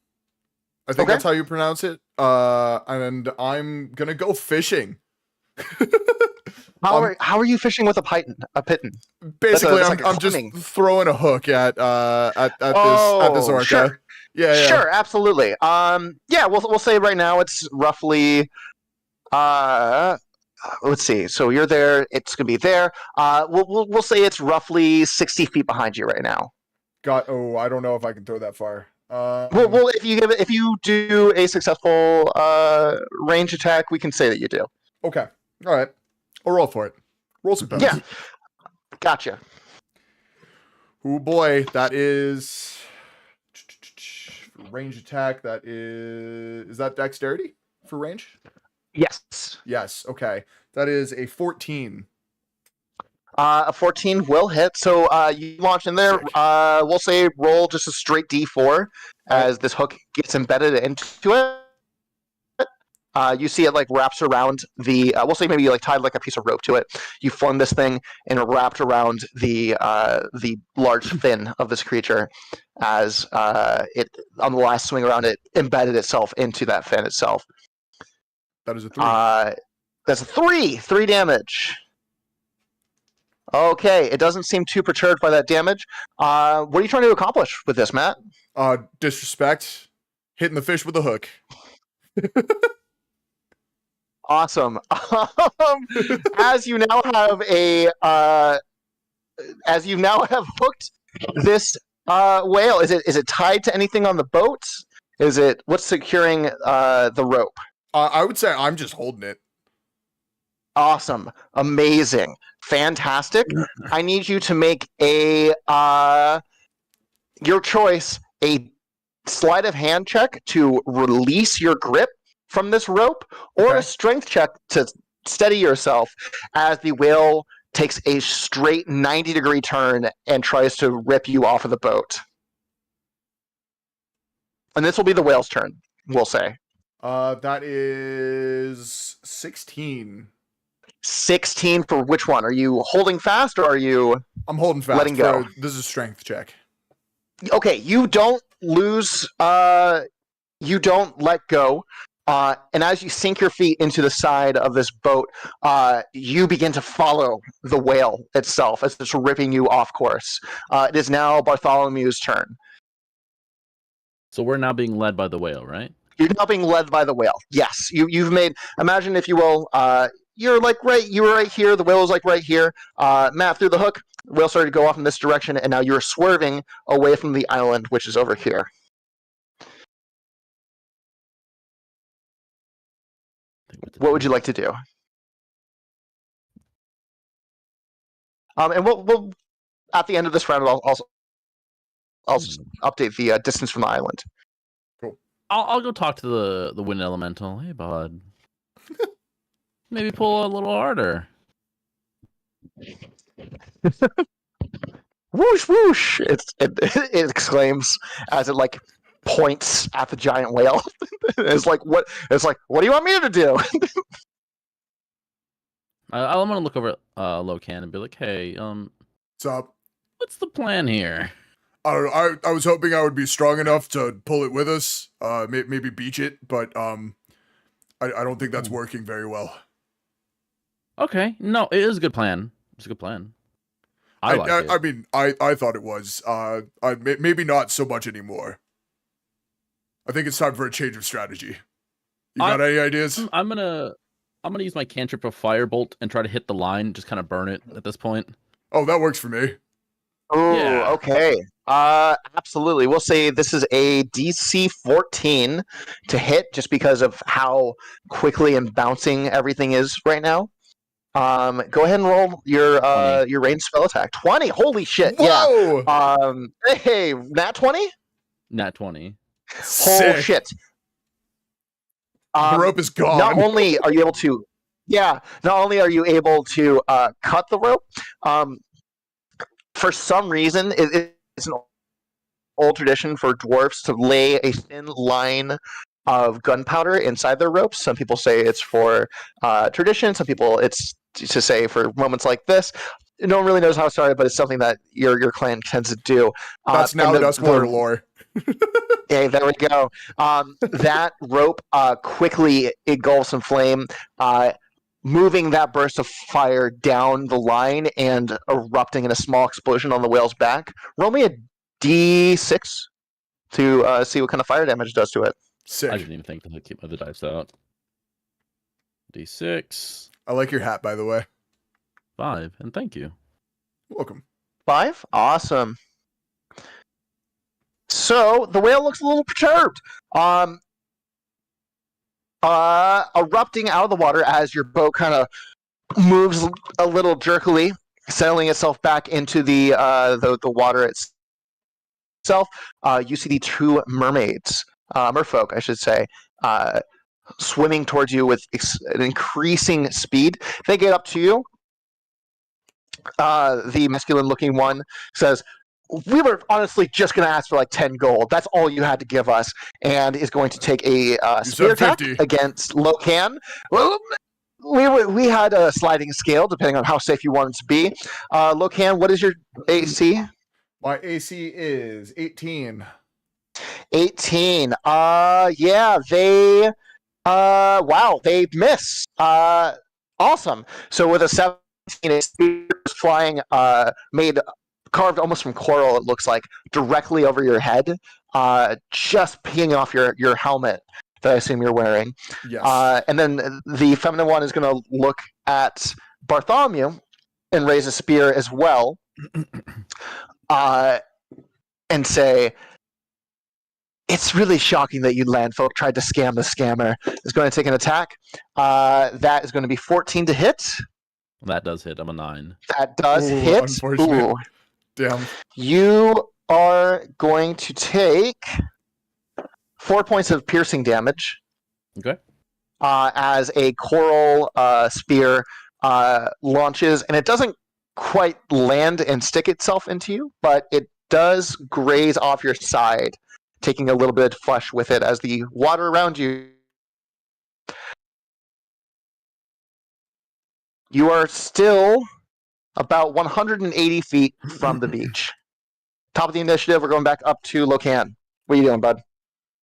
I think Okay. that's how you pronounce it. And I'm gonna go fishing. How are you fishing with a python? A pitten? Basically, that's like a I'm just climbing. throwing a hook at this Oh, orca. sure. Yeah, yeah. Sure, absolutely. Yeah, we'll say right now it's roughly. Let's see. So you're there. It's gonna be there. We'll say it's roughly 60 feet behind you right now. Oh, I don't know if I can throw that far. Well, if you do a successful range attack, we can say that you do. Okay. All right. I'll roll for it. Roll some points. Yeah. Gotcha. Oh boy, that is range attack. That is that dexterity for range? Yes. Yes. Okay. That is a 14. A 14 will hit. So you launch in there. Sick. We'll say roll just a straight D4 as this hook gets embedded into it. You see it like wraps around the. We'll say maybe you like tied like a piece of rope to it. You flung this thing and it wrapped around the large fin of this creature as it on the last swing around it embedded itself into that fin itself. That is a 3. That's a 3 damage. Okay, it doesn't seem too perturbed by that damage. What are you trying to accomplish with this, Matt? Disrespect. Hitting the fish with a hook. Awesome. As you now have hooked this whale, is it tied to anything on the boat? What's securing the rope? I would say I'm just holding it. Awesome. Amazing. Fantastic. I need you to make your choice, a sleight of hand check to release your grip from this rope, or a strength check to steady yourself as the whale takes a straight 90-degree turn and tries to rip you off of the boat. And this will be the whale's turn, we'll say. That is 16. 16 for which one? Are you holding fast or are you... I'm holding fast. Letting go. This is a strength check. Okay, you don't lose... you don't let go. And as you sink your feet into the side of this boat, you begin to follow the whale itself as it's ripping you off course. It is now Bartholomew's turn. So we're now being led by the whale, right? You're now being led by the whale. Yes, you've made. Imagine, if you will, you were right here. The whale was like right here. Matt threw the hook. The whale started to go off in this direction, and now you're swerving away from the island, which is over here. What would you like to do? And we'll at the end of this round, I'll update the distance from the island. I'll go talk to the wind elemental. Hey, bud. Maybe pull a little harder. Whoosh whoosh! It exclaims as it like points at the giant whale. It's like what do you want me to do? I'm gonna look over at Lokan and be like, hey, What's up? what's the plan here? I was hoping I would be strong enough to pull it with us. Maybe beach it, but I don't think that's working very well. Okay, no, it is a good plan. It's a good plan. I like it. I mean, I thought it was. Maybe not so much anymore. I think it's time for a change of strategy. You got any ideas? I'm gonna use my cantrip of Firebolt and try to hit the line, just kind of burn it at this point. Oh, that works for me. Oh, Yeah. okay. Absolutely. We'll say this is a DC 14 to hit, just because of how quickly and bouncing everything is right now. Go ahead and roll your ranged spell attack. 20. Holy shit! Whoa! Yeah. Hey, nat 20. Nat 20. Oh Sick. shit! The rope is gone. Not only are you able to, cut the rope. For some reason, it's an old tradition for dwarves to lay a thin line of gunpowder inside their ropes. Some people say it's for tradition. Some people it's to say for moments like this. no one really knows how it started, but it's something that your clan tends to do. That's now and Duskwater lore. Okay, there we go. That rope quickly engulfs in flame, moving that burst of fire down the line and erupting in a small explosion on the whale's back. Roll me a d6 to see what kind of fire damage it does to it. Sick. I didn't even think to keep the dice out. D6. I like your hat, by the way. 5, and thank you. Welcome. 5? Awesome. So the whale looks a little perturbed. Erupting out of the water as your boat kind of moves a little jerkily, settling itself back into the water itself. You see the two mermaids, merfolk, I should say, swimming towards you with an increasing speed. They get up to you. The masculine-looking one says, "We were honestly just going to ask for like 10 gold. That's all you had to give us," and is going to take a spear attack 50. against Locan. Well, we had a sliding scale depending on how safe you wanted to be. Locan, what is your AC? My AC is 18. 18. Yeah, they wow, they miss. Awesome. So with a 17, a spear is flying, carved almost from coral, it looks like, directly over your head, just peeing off your helmet that I assume you're wearing. Yes. And then the feminine one is going to look at Bartholomew and raise a spear as well, and say, "It's really shocking that you landfolk tried to scam the scammer." Is going to take an attack. That is going to be 14 to hit. That does hit. I'm a 9. That does Ooh, hit. unfortunate. Ooh. Damn. You are going to take 4 points of piercing damage. Okay. As a coral spear launches, and it doesn't quite land and stick itself into you, but it does graze off your side, taking a little bit of flesh with it as the water around you. You are still about 180 feet from the beach. Top of the initiative, we're going back up to Locan. What are you doing, bud?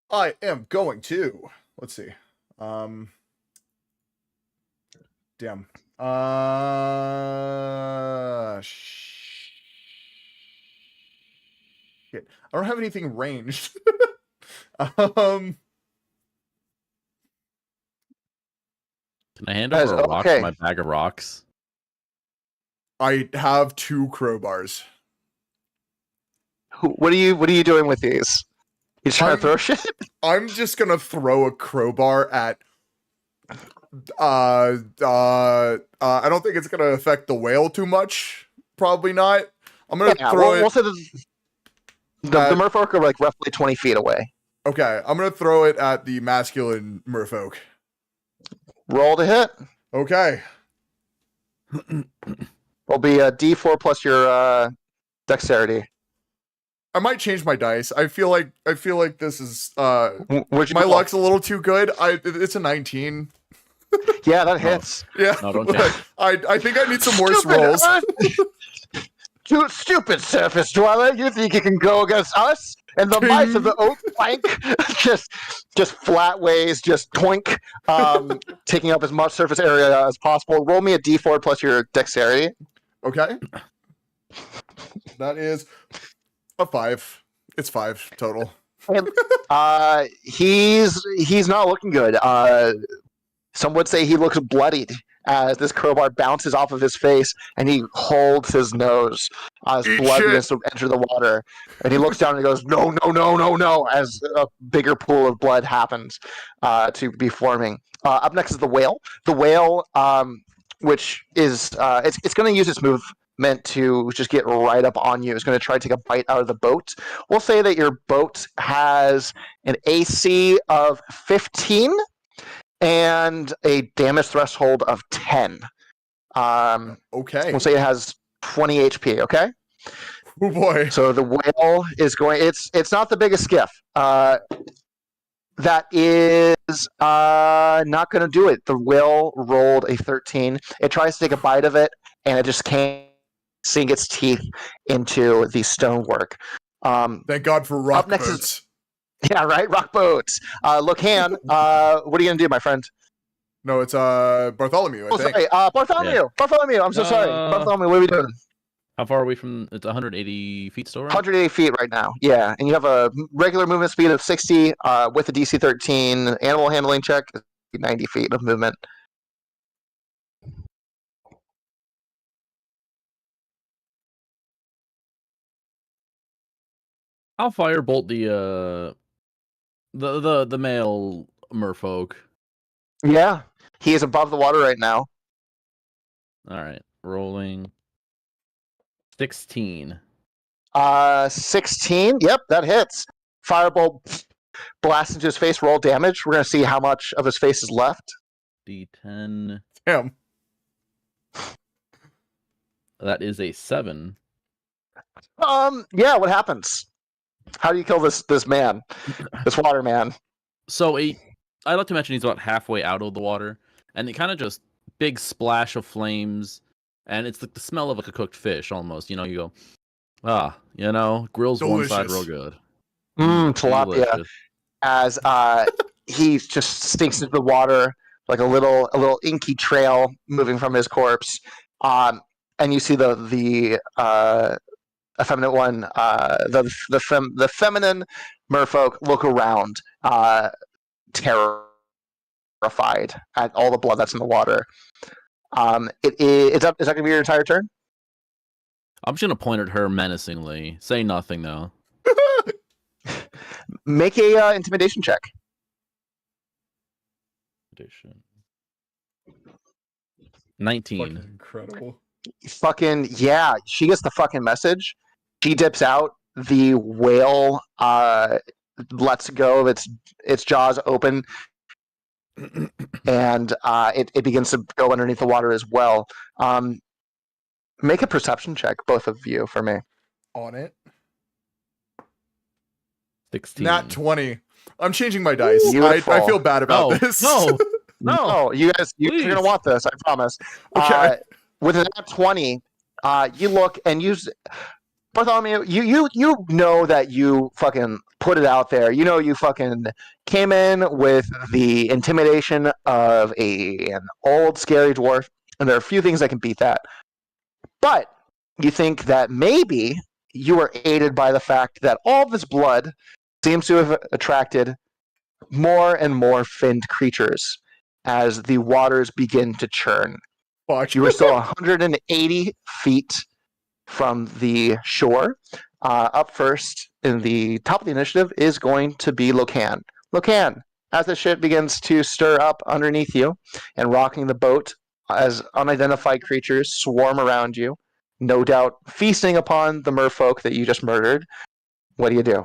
I am going to. Let's see. Damn. Shit. I don't have anything ranged. Can I hand Guys, over a rock okay. for my bag of rocks? I have 2 crowbars. What are you doing with these? You trying to throw shit? I'm just gonna throw a crowbar at. I don't think it's gonna affect the whale too much. Probably not. I'm gonna throw it. We'll say the merfolk are like roughly 20 feet away. Okay, I'm gonna throw it at the masculine merfolk. Roll to hit. Okay. Will be a D4 plus your dexterity. I might change my dice. I feel like this is Where'd you my roll? luck's a little too good. It's a 19. Yeah, that hits. Yeah. No, don't change. I think I need some worse rolls. You stupid surface dweller! You think you can go against us and the mice of the oak plank? just flat ways, just toink, taking up as much surface area as possible. Roll me a D4 plus your dexterity. Okay. That is a 5. It's 5 total. He's not looking good. Some would say he looks bloodied as this crowbar bounces off of his face and he holds his nose as Eat blood shit. begins to enter the water. And he looks down and he goes, "No, no, no, no, no," as a bigger pool of blood happens to be forming. Up next is the whale. The whale, which is it's going to use its movement to just get right up on you. It's going to try to take a bite out of the boat. We'll say that your boat has an AC of 15 and a damage threshold of 10. Okay. We'll say it has 20 HP, okay? Oh boy. So the whale is going, it's not the biggest skiff. That is not going to do it. The whale rolled a 13. It tries to take a bite of it, and it just can't sink its teeth into the stonework. Thank God for rock Up next is- boats. Yeah, right. Rock boats. Locan, what are you gonna do, my friend? No, it's Bartholomew, I think. Sorry, Bartholomew. Yeah. Bartholomew. I'm so sorry, Bartholomew. What are we doing? How far are we from? It's 180 feet still, right? 180 feet right now. Yeah, and you have a regular movement speed of 60 with a DC 13 animal handling check, 90 feet of movement. I'll firebolt the male merfolk. Yeah, he is above the water right now. All right, rolling 16. 16. Yep, that hits. Firebolt blast into his face. Roll damage. We're gonna see how much of his face is left. D10. Damn. That is a 7. Yeah. What happens? How do you kill this man? This water man. So I'd like to mention he's about halfway out of the water, and it kind of just big splash of flames, and it's like the smell of like a cooked fish almost. You know, you go, grills one side real Delicious. good. Tilapia. Delicious. As he just stinks into the water like a little inky trail moving from his corpse. And you see the effeminate one, the feminine merfolk look around, terrified at all the blood that's in the water. Is that going to be your entire turn? I'm just gonna point at her menacingly. Say nothing though. Make a intimidation check. Addition. 19. Fucking incredible. Fucking yeah, she gets the fucking message. She dips out. The whale lets go of its jaws open, and it begins to go underneath the water as well. Make a perception check, both of you, for me. On it. 16. Nat 20. I'm changing my dice. I Beautiful. feel bad about No, this. no. No, you guys, you're Please. gonna want this. I promise. Okay. With a nat 20, you look and Bartholomew, you know that you fucking put it out there. You know you fucking came in with the intimidation of an old scary dwarf, and there are a few things that can beat that. But you think that maybe you are aided by the fact that all this blood seems to have attracted more and more finned creatures as the waters begin to churn. Fuck. You are still 180 feet from the shore. Up first in the top of the initiative is going to be Locan. Locan, as the ship begins to stir up underneath you and rocking the boat as unidentified creatures swarm around you, no doubt feasting upon the merfolk that you just murdered, what do you do?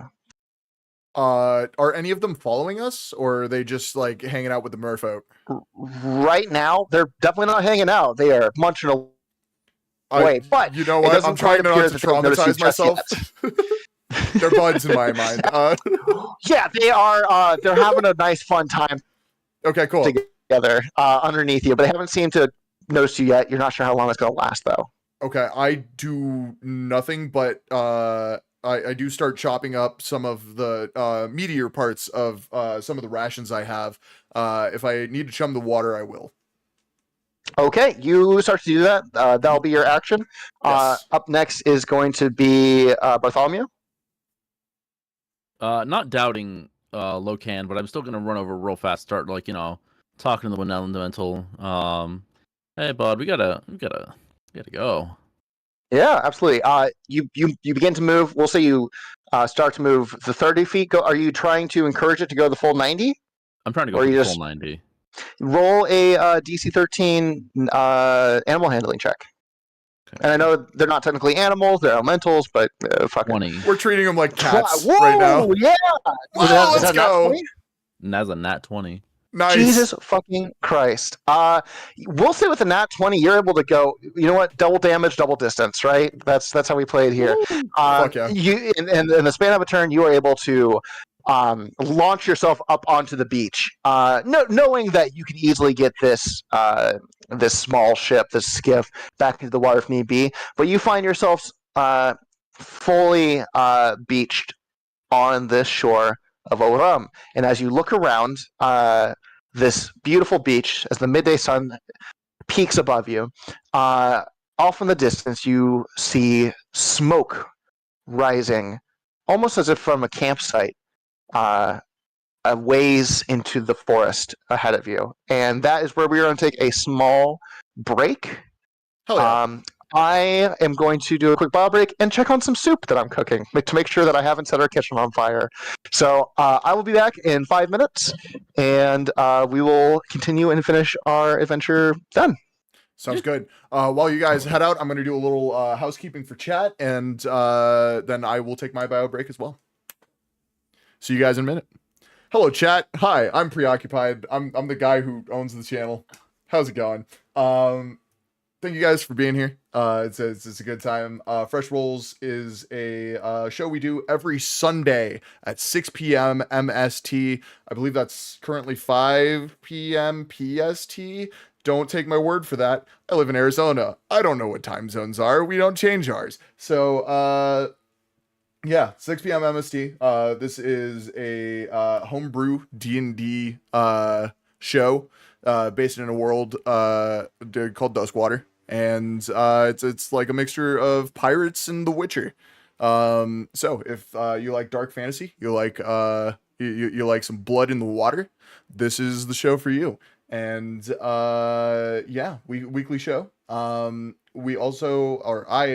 Are any of them following us, or are they just like hanging out with the merfolk? Right now, they're definitely not hanging out. They are munching away. But you know it what? doesn't I'm trying quite not appear to that they've noticed you traumatize just myself. They're buds in my mind. Yeah, they are. They're having a nice, fun time Okay, cool. together underneath you, but they haven't seemed to notice you yet. You're not sure how long it's going to last, though. Okay, I do nothing, but I do start chopping up some of the meatier parts of some of the rations I have. If I need to chum the water, I will. Okay, you start to do that. That'll be your action. Yes. Up next is going to be Bartholomew. Not doubting Locan, but I'm still gonna run over real fast. Start talking to the one elemental. Hey, bud, we gotta go. Yeah, absolutely. You begin to move. We'll say you start to move the 30 feet. Go. Are you trying to encourage it to go the full 90? I'm trying to go Or for you the just- full 90. Roll a DC 13 animal handling check. Okay. And I know they're not technically animals; they're elementals, but fucking 20. We're treating them like cats Whoa, right now. Yeah. Whoa, Is that let's not go. 20? And that's a nat 20. Nice. Jesus fucking Christ. We'll say with the nat 20, you're able to go, you know what, double damage, double distance, right? That's how we play it here. Fuck yeah. You in the span of a turn, you are able to launch yourself up onto the beach, knowing that you can easily get this this small ship, this skiff, back into the water if need be. But you find yourselves fully beached on this shore of Oram. And as you look around this beautiful beach, as the midday sun peaks above you, off in the distance you see smoke rising, almost as if from a campsite, a ways into the forest ahead of you. And that is where we are going to take a small break. Hell yeah. I am going to do a quick bio break and check on some soup that I'm cooking to make sure that I haven't set our kitchen on fire. So I will be back in 5 minutes, and we will continue and finish our adventure done. Sounds good. While you guys head out, I'm going to do a little housekeeping for chat, and then I will take my bio break as well. See you guys in a minute. Hello, chat. Hi, I'm Preoccupied. I'm the guy who owns the channel. How's it going? Thank you guys for being here. It's a good time. Fresh Rolls is a show we do every Sunday at 6 p.m. MST. I believe that's currently 5 p.m. PST. Don't take my word for that. I live in Arizona. I don't know what time zones are. We don't change ours. So, yeah, 6 p.m. MST. This is a homebrew D&D show based in a world called Duskwater. And it's like a mixture of pirates and The Witcher. So if you like dark fantasy, you like you like some blood in the water, this is the show for you. And yeah, weekly show. I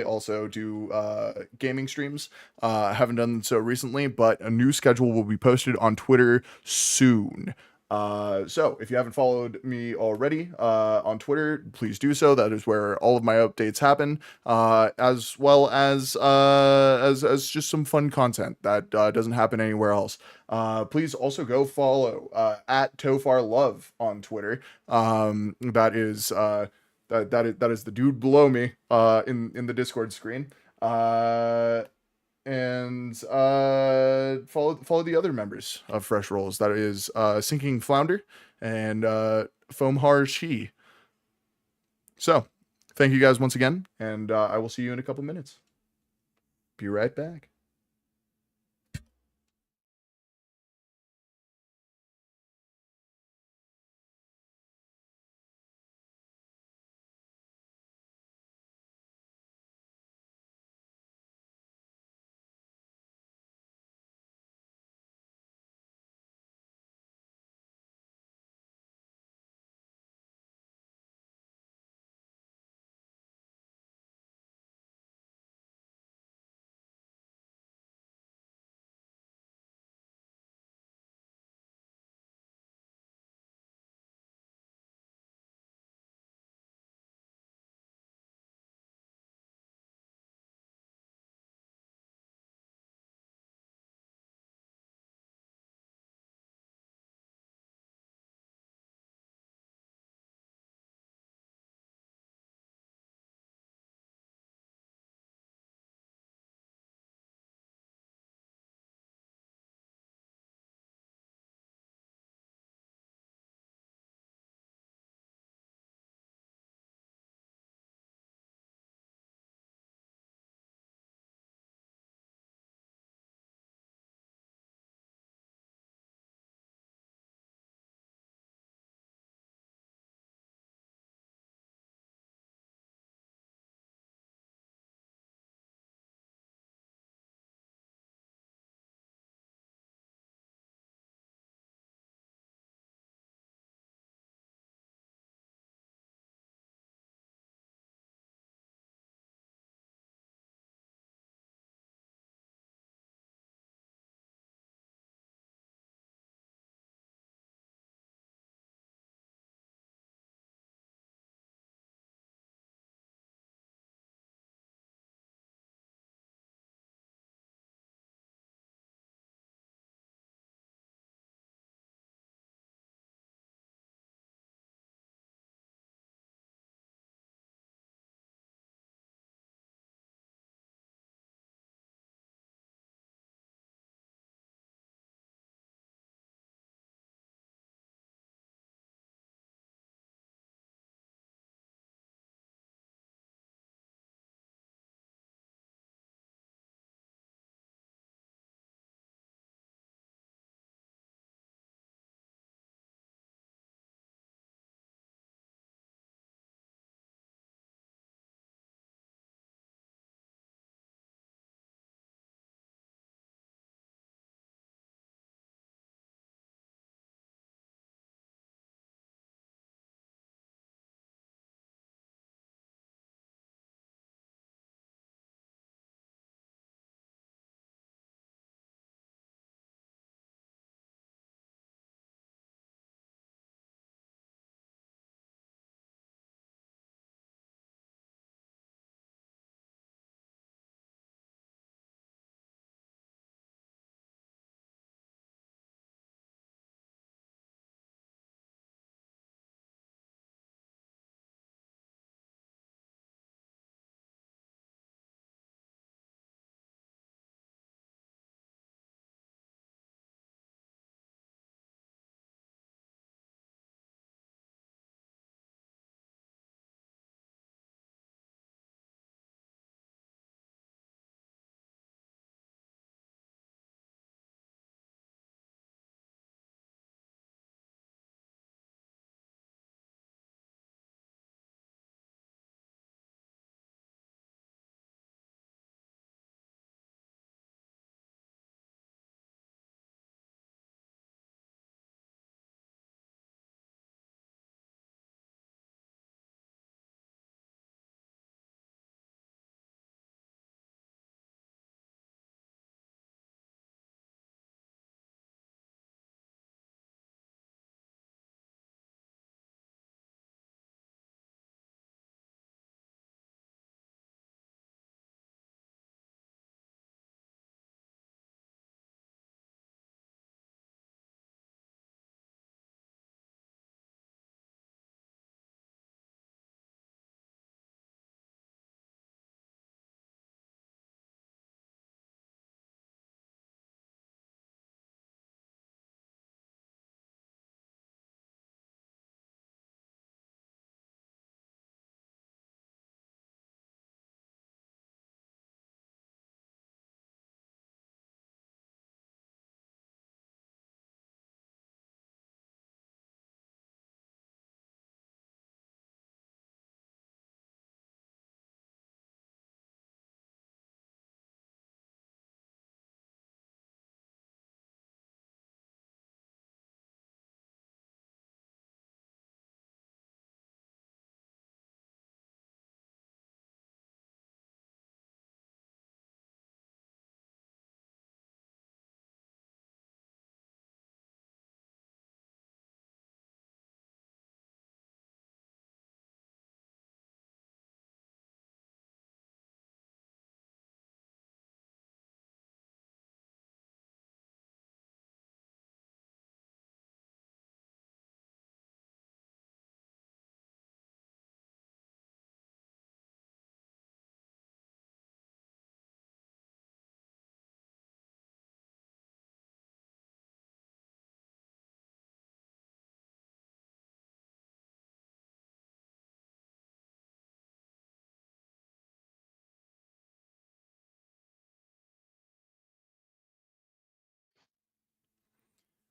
also do gaming streams. Haven't done so recently, but a new schedule will be posted on Twitter soon. So if you haven't followed me already on Twitter, please do so. That is where all of my updates happen, as well as just some fun content that doesn't happen anywhere else. Please also go follow at TofarLove on Twitter. That is that is the dude below me in the Discord screen. And follow the other members of Fresh Rolls. That is Sinking Flounder and Foamhar Shi. So, thank you guys once again, and I will see you in a couple minutes. Be right back.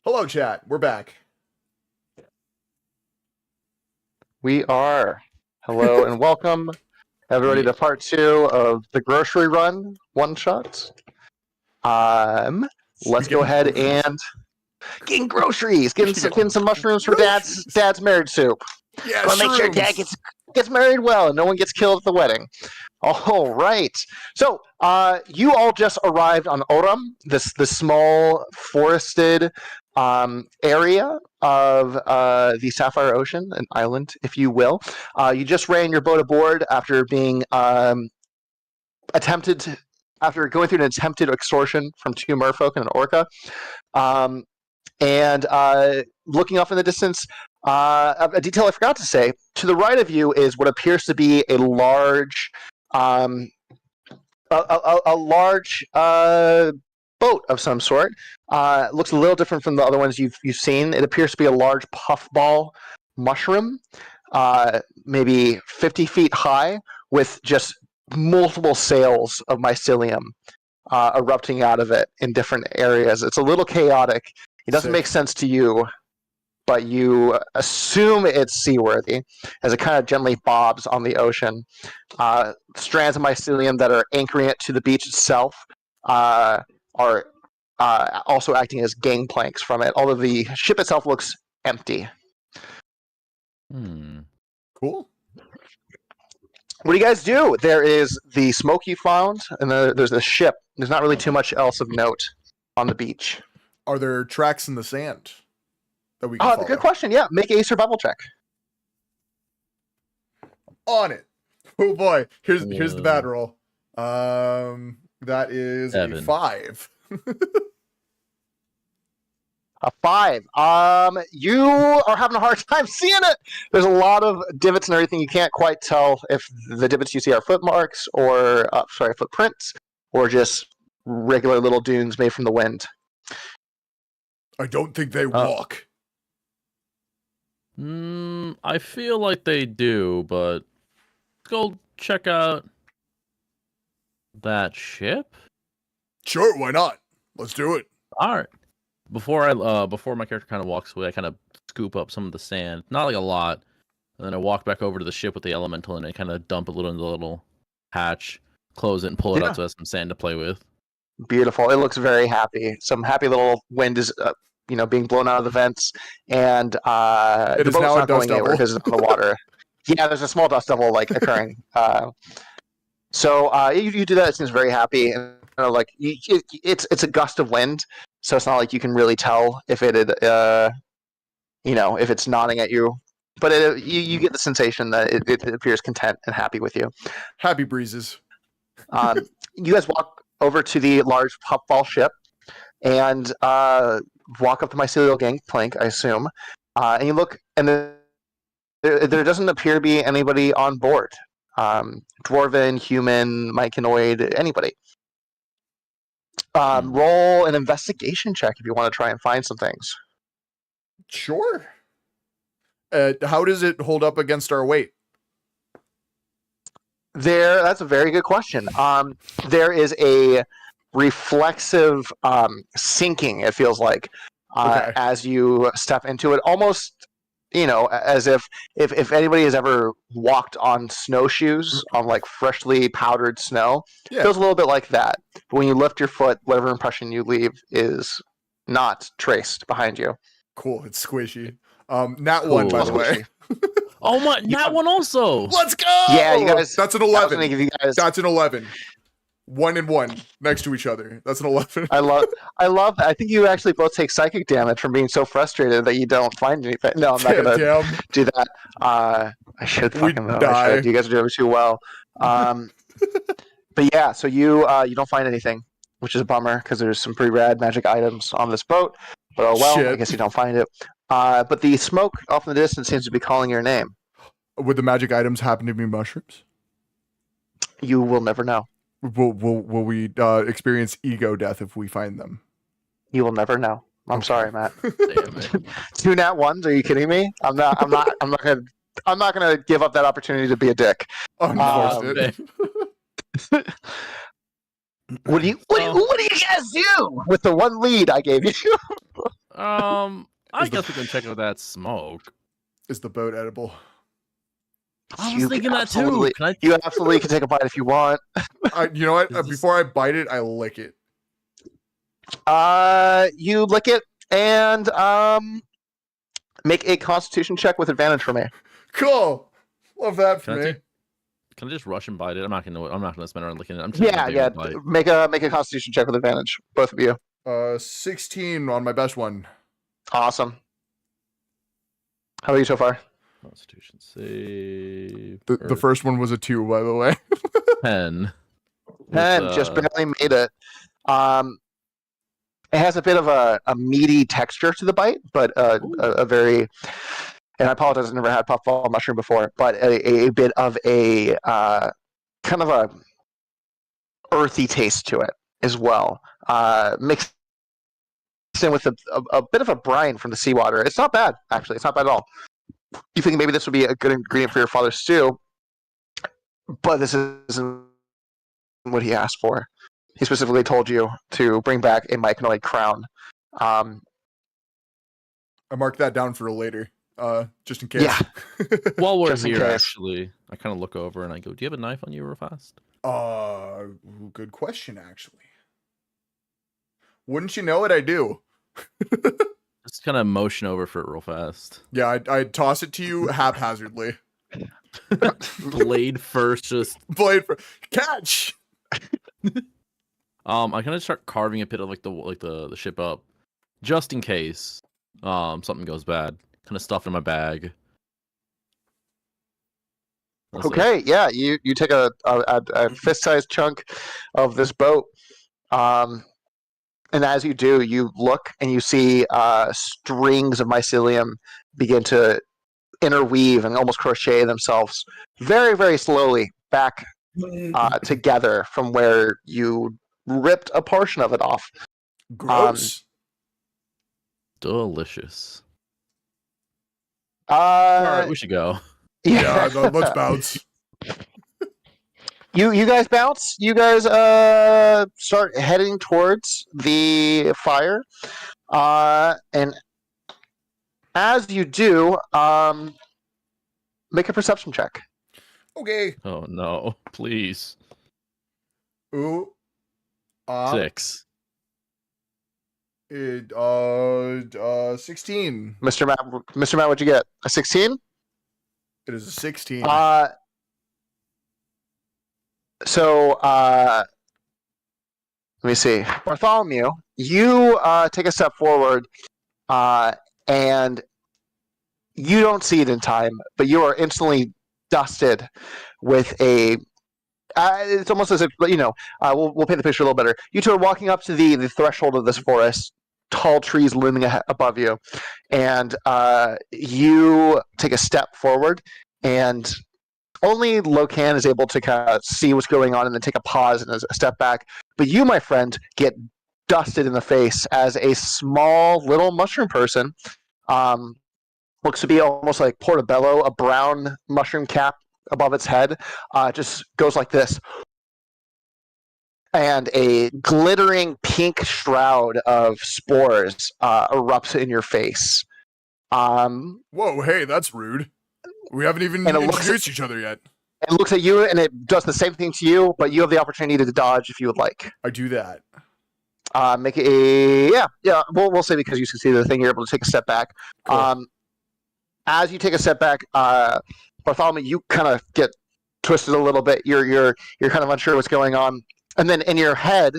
Hello, chat. We're back. We are. Hello and welcome, everybody, to part 2 of the grocery run one shot. Let's go ahead and getting groceries, getting some mushrooms for dad's marriage soup. Yeah, Gotta make sure dad gets married well and no one gets killed at the wedding. All right. So you all just arrived on Oram, this small forested area of the Sapphire Ocean, an island, if you will. You just ran your boat aboard after being after going through an attempted extortion from 2 merfolk and an orca. And looking off in the distance, a detail I forgot to say, to the right of you is what appears to be a large boat of some sort. Looks a little different from the other ones you've seen. It appears to be a large puffball mushroom, maybe 50 feet high, with just multiple sails of mycelium erupting out of it in different areas. It's a little chaotic. It doesn't make sense to you, but you assume it's seaworthy as it kind of gently bobs on the ocean. Strands of mycelium that are anchoring it to the beach itself are also acting as gangplanks from it, although the ship itself looks empty. Cool. What do you guys do? There is the smoke you found, and there's the ship. There's not really too much else of note on the beach. Are there tracks in the sand that we can follow? Good question. Yeah, make a survival check. On it. Oh boy. Here's the bad roll. That is 7. a 5. A 5. You are having a hard time seeing it. There's a lot of divots and everything. You can't quite tell if the divots you see are footmarks or footprints, or just regular little dunes made from the wind. I don't think they walk. I feel like they do, but go check out that ship. Sure, why not? Let's do it. All right. Before my character kind of walks away, I kind of scoop up some of the sand, not like a lot, and then I walk back over to the ship with the elemental and I kind of dump it in the little hatch, close it, and pull it out so it has some sand to play with. Beautiful. It looks very happy. Some happy little wind is, being blown out of the vents, and the boat's not going anywhere because it's on the water. Yeah, there's a small dust devil occurring. So you do that. It seems very happy, and it's a gust of wind, so it's not like you can really tell if it if it's nodding at you. But you get the sensation that it appears content and happy with you. Happy breezes. You guys walk over to the large puffball ship and walk up the mycelial gangplank, I assume, and you look, and there doesn't appear to be anybody on board. Dwarven, human, mycanoid, anybody. Roll an investigation check if you want to try and find some things. Sure. How does it hold up against our weight? That's a very good question. There is a reflexive sinking, it feels like, as you step into it, almost as if anybody has ever walked on snowshoes on freshly powdered snow. It feels a little bit like that. But when you lift your foot, whatever impression you leave is not traced behind you. Cool. It's squishy. Nat 1, by the way. Oh my, Nat 1 also. Let's go. Yeah, you guys. That's an 11. That's an 11. 1 and 1 next to each other. That's an 11. I love that. I think you actually both take psychic damage from being so frustrated that you don't find anything. No, I'm not gonna do that. I should fucking know. I should. You guys are doing too well. But yeah, so you don't find anything, which is a bummer because there's some pretty rad magic items on this boat. But oh well, I guess you don't find it. But the smoke off in the distance seems to be calling your name. Would the magic items happen to be mushrooms? You will never know. Will we experience ego death if we find them? You will never know. I'm sorry, Matt. Damn it. 2 Nat 1s? Are you kidding me? I'm not gonna give up that opportunity to be a dick. Unfortunate. What do you guys do with the 1 lead I gave you? I Is the- guess we can check out that smoke. Is the boat edible? I was You thinking that too. absolutely- Can I? You absolutely can take a bite if you want. You know what? Is this- Before I bite it, I lick it. You lick it and make a Constitution check with advantage for me. Cool. Love that for Can I me. take- Can I just rush and bite it? I'm not gonna spend around licking it. I'm just gonna Yeah, bite. make a Constitution check with advantage, both of you. 16 on my best one. Awesome. How are you so far? Constitution save. The first one was a 2, by the way. 10. With, 10, just barely made it. It has a bit of a meaty texture to the bite, but a very, and I apologize, I've never had puffball mushroom before, but a bit of a kind of a earthy taste to it as well. Mixed in with a bit of a brine from the seawater. It's not bad, actually. It's not bad at all. You think maybe this would be a good ingredient for your father's stew, but this isn't what he asked for. He specifically told you to bring back a myconoid crown. I marked that down for later, just in case. Yeah. While we're Just in here, case. actually, I kind of look over and I go, "Do you have a knife on you, real fast?" Good question, actually. Wouldn't you know it? I do. Just kind of motion over for it real fast. Yeah, I'd toss it to you haphazardly. Blade first, just Blade for catch. I kind of start carving a bit of the ship up, just in case something goes bad. Kind of stuff in my bag. That's it. Okay, yeah, you take a fist-sized chunk of this boat, and as you do, you look and you see strings of mycelium begin to interweave and almost crochet themselves very, very slowly back together from where you ripped a portion of it off. Gross. Delicious. All right, we should go. Yeah, let's bounce. You guys bounce. You guys start heading towards the fire, and as you do, make a perception check. Okay. Oh no, please. Ooh. 6. 16. Mr. Matt, what'd you get? A 16? It is a 16. Let me see. Bartholomew, you take a step forward, and you don't see it in time, but you are instantly dusted with a. It's almost as if we'll paint the picture a little better. You two are walking up to the threshold of this forest, tall trees looming above you, and you take a step forward, and only Locan is able to kind of see what's going on and then take a pause and a step back. But you, my friend, get dusted in the face as a small little mushroom person, looks to be almost like Portobello, a brown mushroom cap above its head, just goes like this. And a glittering pink shroud of spores erupts in your face. Whoa, hey, that's rude. We haven't even And it looks introduced each other yet. It looks at you, and it does the same thing to you, but you have the opportunity to dodge if you would like. I do that. Make a yeah. We'll say because you succeeded the thing, you're able to take a step back. Cool. As you take a step back, Bartholomew, you kind of get twisted a little bit. You're kind of unsure what's going on, and then in your head,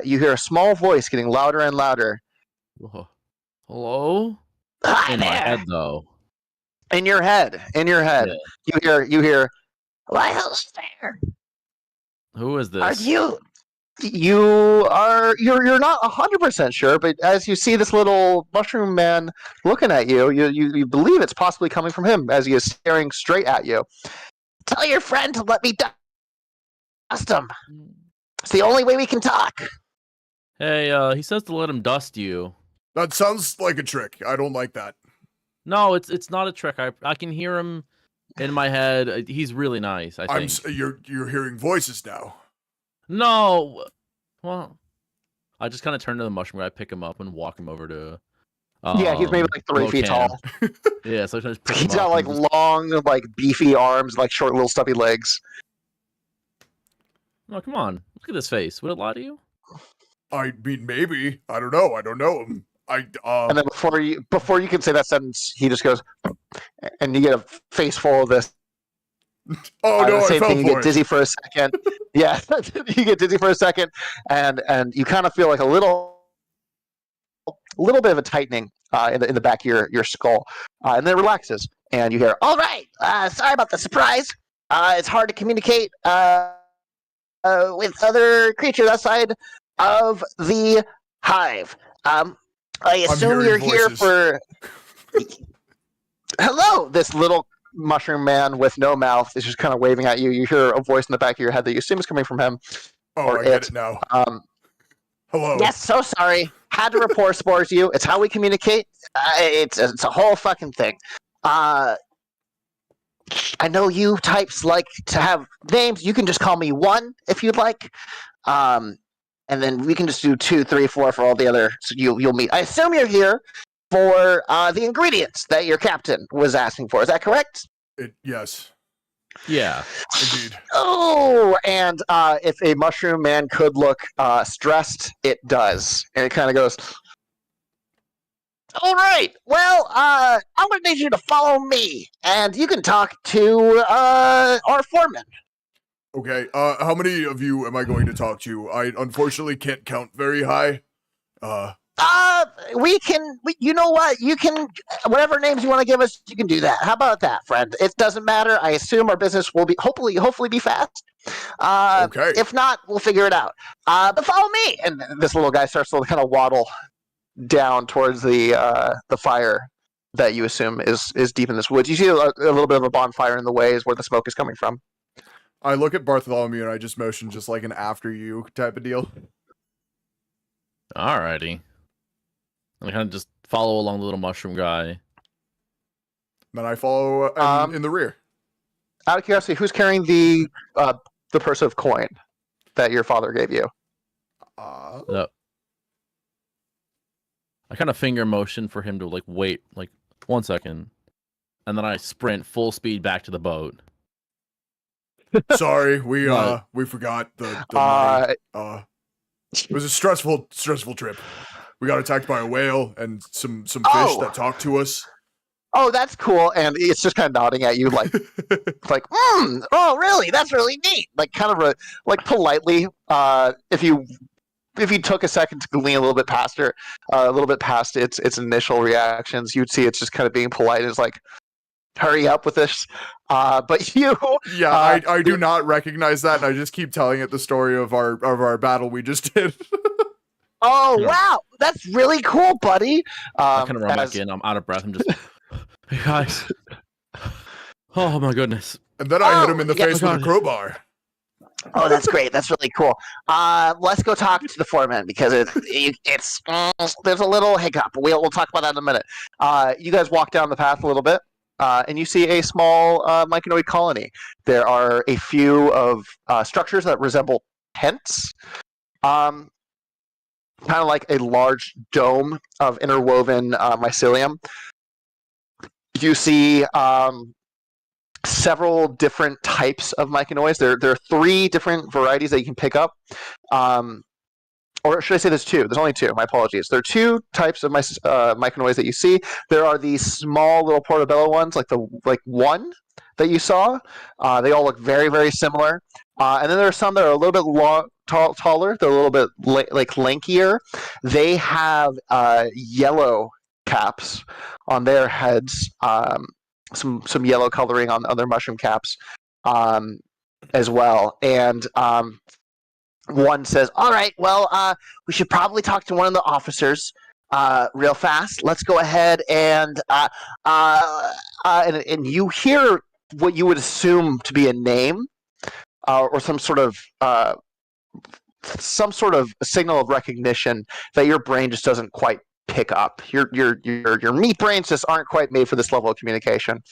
you hear a small voice getting louder and louder. Whoa. Hello? Hi In my there. head, though. In your head. Yeah. You hear. Why else there? Who is this? Are you? You're not 100% sure, but as you see this little mushroom man looking at you, you believe it's possibly coming from him as he is staring straight at you. Tell your friend to let me dust him. It's the only way we can talk. Hey, he says to let him dust you. That sounds like a trick. I don't like that. No, it's not a trick. I can hear him in my head. He's really nice, I think. You're hearing voices now. No. Well, I just kind of turn to the mushroom guy, pick him up, and walk him over to. Yeah, he's maybe like 3 feet Locan. tall. Yeah, so I just pick He's him got up like and just- long, like beefy arms, like short little stubby legs. Oh, come on! Look at this face. Would it lie to you? I mean, maybe. I don't know. I don't know him. And then before you can say that sentence, he just goes, and you get a face full of this. Oh no! The I same fell thing. You for get it. dizzy for a second. Yeah, you get dizzy for a second, and you kind of feel like a little bit of a tightening in the back of your skull, and then it relaxes, and you hear, "All right, sorry about the surprise. It's hard to communicate with other creatures outside of the hive. I assume hearing you're here voices. for." Hello, this little mushroom man with no mouth is just kind of waving at you. You hear a voice in the back of your head that you assume is coming from him. Oh, or I get it. it now. Hello. Hello. Yes, so sorry. Had to report spores you. It's how we communicate. It's a whole fucking thing. I know you types like to have names. You can just call me One if you'd like. And then we can just do 2, 3, 4 for all the other. So you'll meet. I assume you're here for the ingredients that your captain was asking for. Is that correct? Yes, Yeah. indeed. Oh, and if a mushroom man could look stressed, it does. And it kind of goes, all right, well, I'm going to need you to follow me, and you can talk to our foreman. Okay. How many of you am I going to talk to? I unfortunately can't count very high. You know what? You can, whatever names you want to give us, you can do that. How about that, friend? It doesn't matter. I assume our business will be, hopefully be fast. Okay. If not, we'll figure it out. But follow me. And this little guy starts to kind of waddle down towards the fire that you assume is deep in this woods. You see a little bit of a bonfire in the way is where the smoke is coming from. I look at Bartholomew and I just motion just like an after you type of deal. Alrighty. I kind of just follow along the little mushroom guy. Then I follow in the rear. Out of curiosity, who's carrying the purse of coin that your father gave you? I kind of finger motion for him to like wait like 1 second, and then I sprint full speed back to the boat. Sorry, we What? we forgot the money. It was a stressful trip. We got attacked by a whale and some fish that talked to us. Oh, that's cool. And it's just kind of nodding at you like, oh, really? That's really neat. Like kind of like politely, if you took a second to lean a little bit past her, a little bit past its initial reactions, you'd see it's just kind of being polite. It's like, hurry up with this. But you, yeah, I do not recognize that, and I just keep telling it the story of our battle we just did. oh Yeah. wow, that's really cool, buddy. I kind of run as- back in. I'm out of breath. I'm just, hey guys. Oh my goodness. And then I hit him in the yeah, face with a God. crowbar. Oh, that's great. That's really cool. Let's go talk to the foreman because it's there's a little hiccup. We'll talk about that in a minute. You guys walk down the path a little bit, and you see a small myconoid colony. There are a few of structures that resemble tents, kind of like a large dome of interwoven mycelium. You see several different types of myconoids. There are 3 different varieties that you can pick up. Or should I say there's 2? There's only 2. My apologies. There are 2 types of myconoids that you see. There are these small little portobello ones, like one that you saw. They all look very, very similar. And then there are some that are a little bit taller. They're a little bit lankier. They have yellow caps on their heads. Some yellow coloring on their mushroom caps as well. And one says, all right, well, we should probably talk to one of the officers real fast. Let's go ahead and you hear what you would assume to be a name or some sort of signal of recognition that your brain just doesn't quite pick up. Your meat brains just aren't quite made for this level of communication.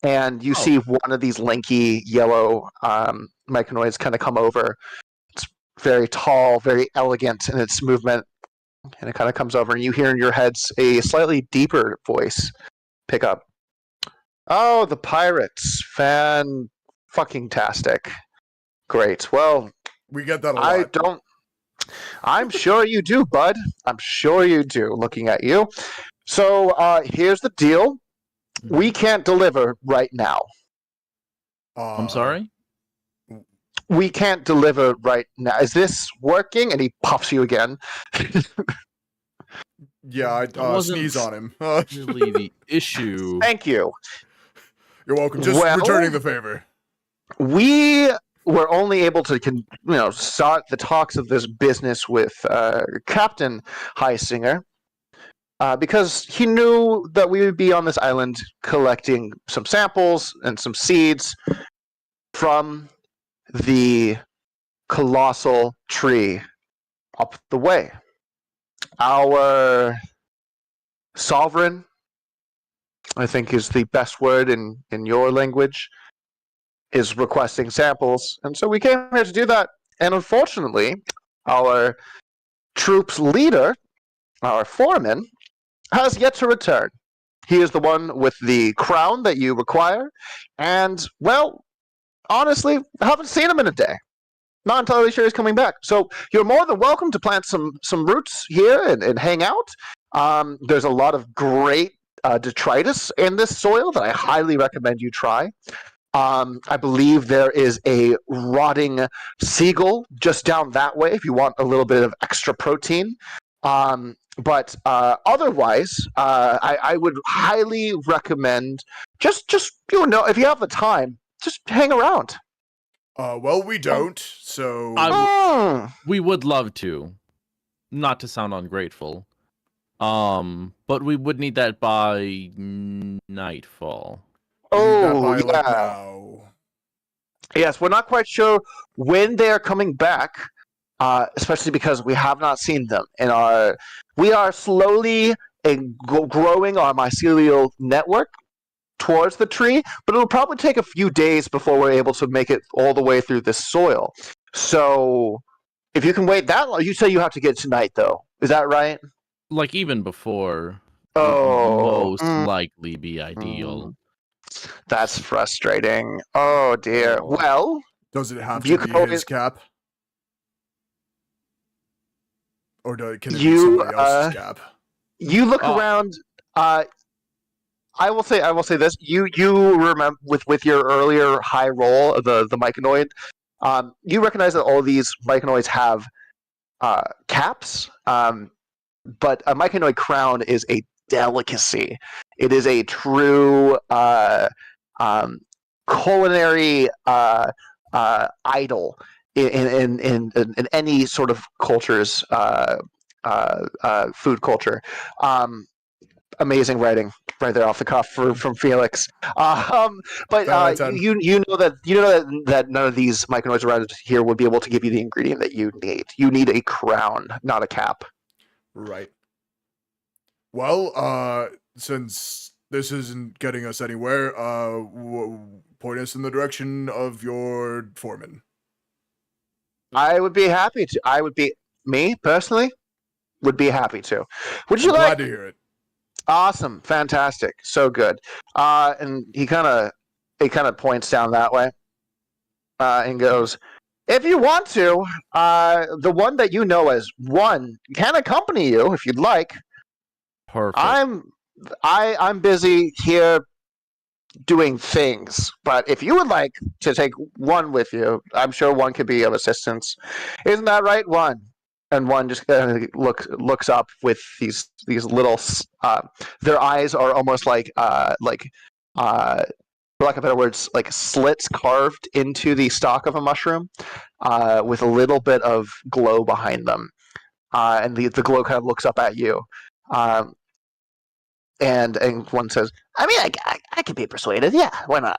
And you see one of these lanky yellow myconoids kind of come over. very tall, very elegant in its movement. And it kind of comes over, and you hear in your heads a slightly deeper voice pick up. Oh, the pirates. Fan-fucking-tastic. Great. Well, We get that a lot. I'm sure you do, bud. I'm sure you do, looking at you. So, here's the deal. We can't deliver right now. I'm sorry? We can't deliver right now. Is this working? And he puffs you again. Yeah, I wasn't sneeze on him. Really the issue. Thank you. You're welcome. Just Well- returning the favor. We were only able to start the talks of this business with Captain Heisinger because he knew that we would be on this island collecting some samples and some seeds from the colossal tree up the way. Our sovereign, I think is the best word in your language, is requesting samples. And so we came here to do that. And unfortunately, our troops leader, our foreman, has yet to return. He is the one with the crown that you require. And, well, honestly, I haven't seen him in a day. Not entirely sure he's coming back. So you're more than welcome to plant some roots here and hang out. There's a lot of great detritus in this soil that I highly recommend you try. I believe there is a rotting seagull just down that way if you want a little bit of extra protein. But otherwise, I would highly recommend just if you have the time, just hang around. Well, we don't, so... We would love to. Not to sound ungrateful. But we would need that by nightfall. Oh, We need that by, yeah. now. Yes, we're not quite sure when they are coming back, especially because we have not seen them. And we are slowly growing our mycelial network towards the tree, but it'll probably take a few days before we're able to make it all the way through this soil. So if you can wait that long, you say you have to get it tonight, though. Is that right? Like, even before Oh, would most likely be ideal. That's frustrating. Oh, dear. Oh. Well, Does it have You to could be always- his cap? Or can it be You, somebody else's cap? you look Oh. around. I will say this. You remember with your earlier high roll of the myconoid, you recognize that all these myconoids have caps, but a myconoid crown is a delicacy. It is a true culinary idol in any sort of culture's food culture. Amazing writing right there off the cuff from Felix. But you know that none of these myconoids around here would be able to give you the ingredient that you need. You need a crown, not a cap. Right. Well, since this isn't getting us anywhere, point us in the direction of your foreman. I would be happy to. Me personally would be happy to. Would you I'm like? glad to hear it. Awesome, fantastic, so good. And he kind of points down that way, and goes, "If you want to, the one that you know as one can accompany you if you'd like. Perfect. I'm busy here doing things, but if you would like to take one with you, I'm sure one could be of assistance. Isn't that right, one?" And one just looks up with these little. Their eyes are almost like for lack of better words, like slits carved into the stalk of a mushroom, with a little bit of glow behind them, and the glow kind of looks up at you, and one says, "I mean, I could be persuaded. Yeah, why not?"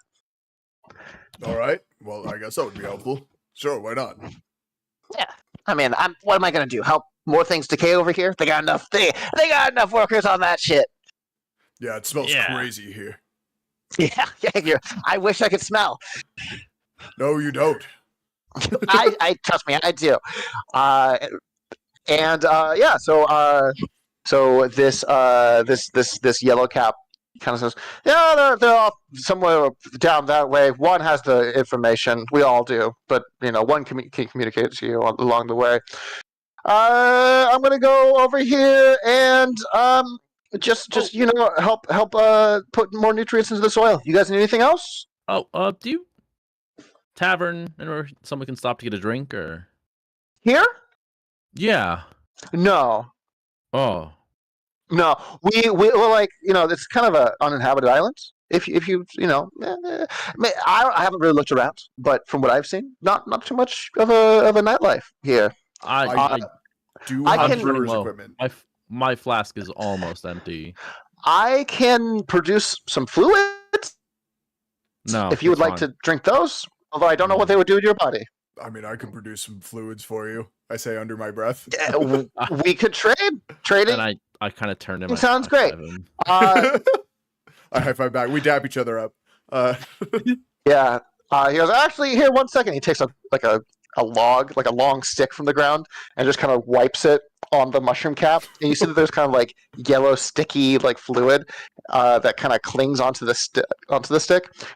All right. Well, I guess that would be helpful. Sure, why not? Yeah. I mean, what am I gonna do? Help more things decay over here? They got enough. They got enough workers on that shit. Yeah, it smells Yeah. crazy here. Yeah. I wish I could smell. No, you don't. I trust me, I do. Yeah, so this yellow cap kind of says, yeah, they're all somewhere down that way. One has the information. We all do, but one can communicate to you along the way. I'm gonna go over here and just help put more nutrients into the soil. You guys need anything else? Oh, do you tavern or someone can stop to get a drink or? Here? Yeah. No. Oh. No. We're like, it's kind of an uninhabited island. If you I haven't really looked around, but from what I've seen, not too much of a nightlife here. I do I have can- brewer's equipment. My flask is almost empty. I can produce some fluids No. if you would it's like fine. to drink those. Although I don't know what they would do to your body. I mean, I can produce some fluids for you. I say under my breath. Yeah, we could trade. Trading And I kind of turned in my sounds great. high-five him. I high five back. We dap each other up. Yeah. He goes, actually, here, 1 second. He takes a log, like a long stick from the ground, and just kind of wipes it on the mushroom cap. And you see that there's kind of like yellow, sticky, like fluid that kind of clings onto the stick.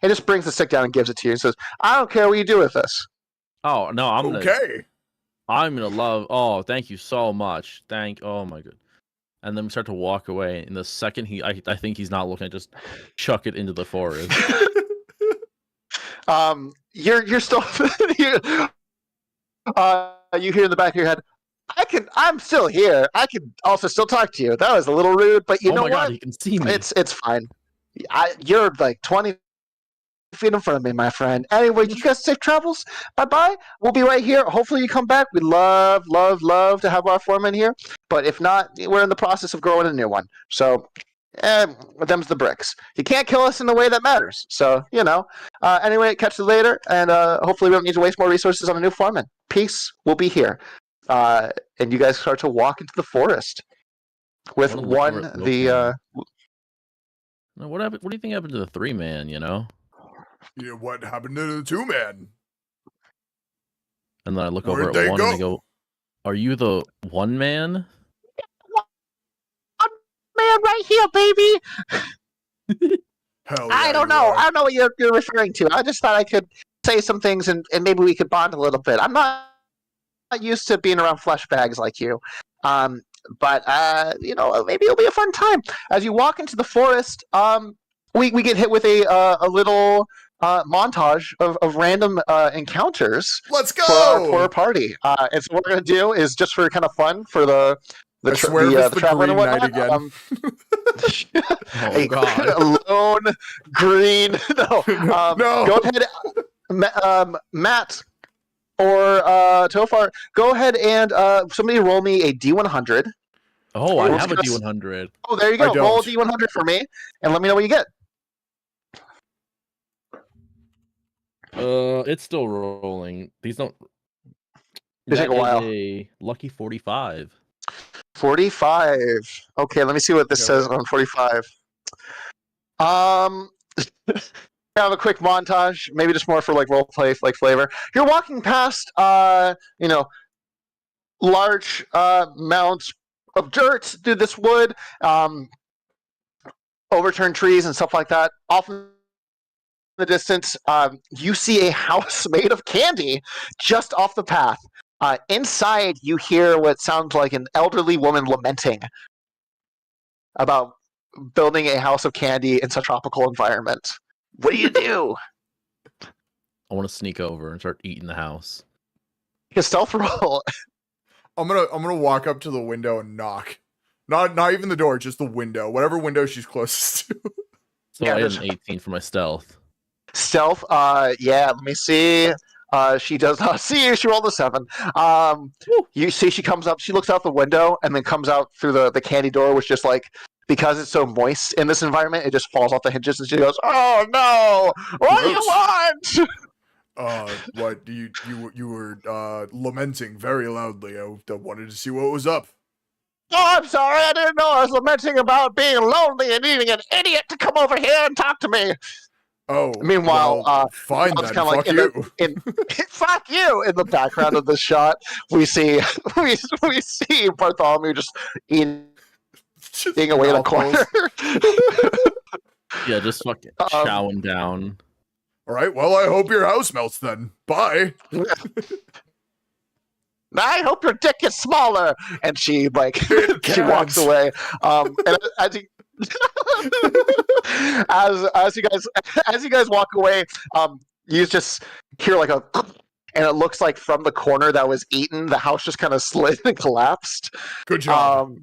He just brings the stick down and gives it to you and says, I don't care what you do with this. Oh no, Okay. I'm gonna love. Oh, thank you so much. Oh my god. And then we start to walk away. In the second I think he's not looking. I just chuck it into the forest. You're still you hear in the back of your head, I'm still here. I can also still talk to you. That was a little rude, but you oh know my what? god, he can see me. It's fine. You're like 20 feet in front of me, my friend. Anyway, you guys safe travels. Bye. We'll be right here. Hopefully you come back. We'd love to have our foreman here. But if not, we're in the process of growing a new one. So them's the bricks. You can't kill us in the way that matters. So, anyway, catch you later. And hopefully we don't need to waste more resources on a new foreman. Peace. We'll be here. And you guys start to walk into the forest with I wanna look over at the What happened? What do you think happened to the 3-man? Yeah, what happened to the 2-man? And then I look Where'd over at they one go? and I go, "Are you the 1-man?" man right here, baby. Hell yeah, I don't you know. are. I don't know what you're referring to. I just thought I could say some things and maybe we could bond a little bit. I'm not used to being around flesh bags like you. But maybe it'll be a fun time. As you walk into the forest, we get hit with a little montage of random encounters Let's for our go. party. And so what we're going to do is just for kind of fun for the I swear if it's the traveler Green and Knight whatnot, again. Oh god. lone green. No. No. Go ahead, Matt or Tofar. Go ahead and somebody roll me a D100. Oh, I We're have a just D100. Oh, there you I go. Roll a don't. D100 for me, and let me know what you get. It's still rolling. These don't. They take a That is while. a lucky 45. 45. Okay, let me see what this Okay. says on 45. Have a quick montage, maybe just more for like role play, like flavor. You're walking past, large mounds of dirt through this wood, overturned trees and stuff like that. Off in the distance, you see a house made of candy just off the path. Inside, you hear what sounds like an elderly woman lamenting about building a house of candy in such a tropical environment. What do you do? I want to sneak over and start eating the house. Make a stealth roll. I'm gonna walk up to the window and knock. Not even the door, just the window. Whatever window she's closest to. So Yeah, I had there's- an 18 for my stealth. Stealth, yeah, let me see. She does not see you. She rolled a 7. You see she comes up, she looks out the window and then comes out through the candy door, which just like, because it's so moist in this environment, it just falls off the hinges and she goes, oh no, what do you want? What you were lamenting very loudly. I wanted to see what was up. Oh, I'm sorry, I didn't know I was lamenting about being lonely and needing an idiot to come over here and talk to me. Oh. Meanwhile, well, fine it's then. kinda like Fuck in you. fuck you. In the background of the shot, we see we see Bartholomew just eating Just away in a mouthfuls. corner. Yeah, just fucking Um, chowing down. All right. Well, I hope your house melts then. Bye. I hope your dick is smaller. And she It she walks can't. away. And as you as you guys walk away, you just hear like a, and it looks like from the corner that was eaten, the house just kind of slid and collapsed. Good job.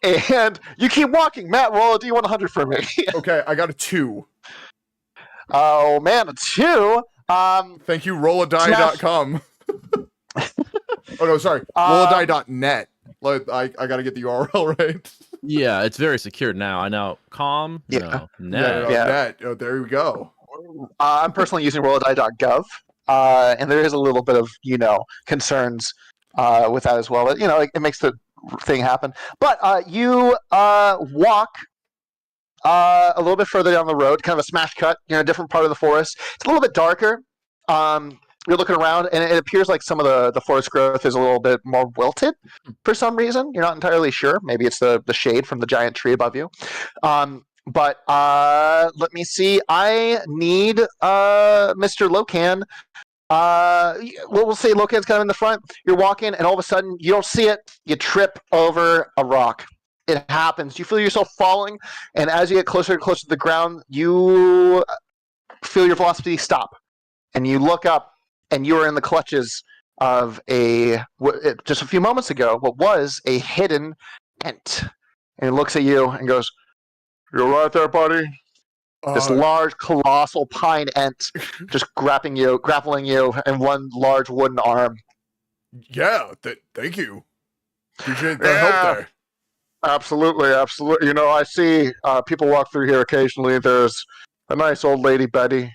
And you keep walking. Matt, roll a D100 for me. Okay, I got a 2. Oh man, a 2. Thank you, rolladie.com. Oh no, sorry. Rolladie.net. I gotta get the URL right. Yeah, it's very secure now. I know. Calm. Yeah. No. Yeah, Yeah. net. Oh, there we go. I'm personally using rolladie.gov, and there is a little bit of concerns with that as well. But, it makes the thing happen. But you walk a little bit further down the road, kind of a smash cut, a different part of the forest. It's a little bit darker. You're looking around, and it appears like some of the forest growth is a little bit more wilted for some reason. You're not entirely sure. Maybe it's the shade from the giant tree above you. But let me see. I need Mr. Locan. We'll say Locan's kind of in the front. You're walking, and all of a sudden, you don't see it. You trip over a rock. It happens. You feel yourself falling, and as you get closer and closer to the ground, you feel your velocity stop. And you look up, and you are in the clutches of just a few moments ago, what was a hidden ent. And it looks at you and goes, "You're right there, buddy." This large, colossal pine ent just grappling you in one large wooden arm. Yeah, thank you. Appreciate the help there. Absolutely. I see people walk through here occasionally. There's a nice old lady, Betty,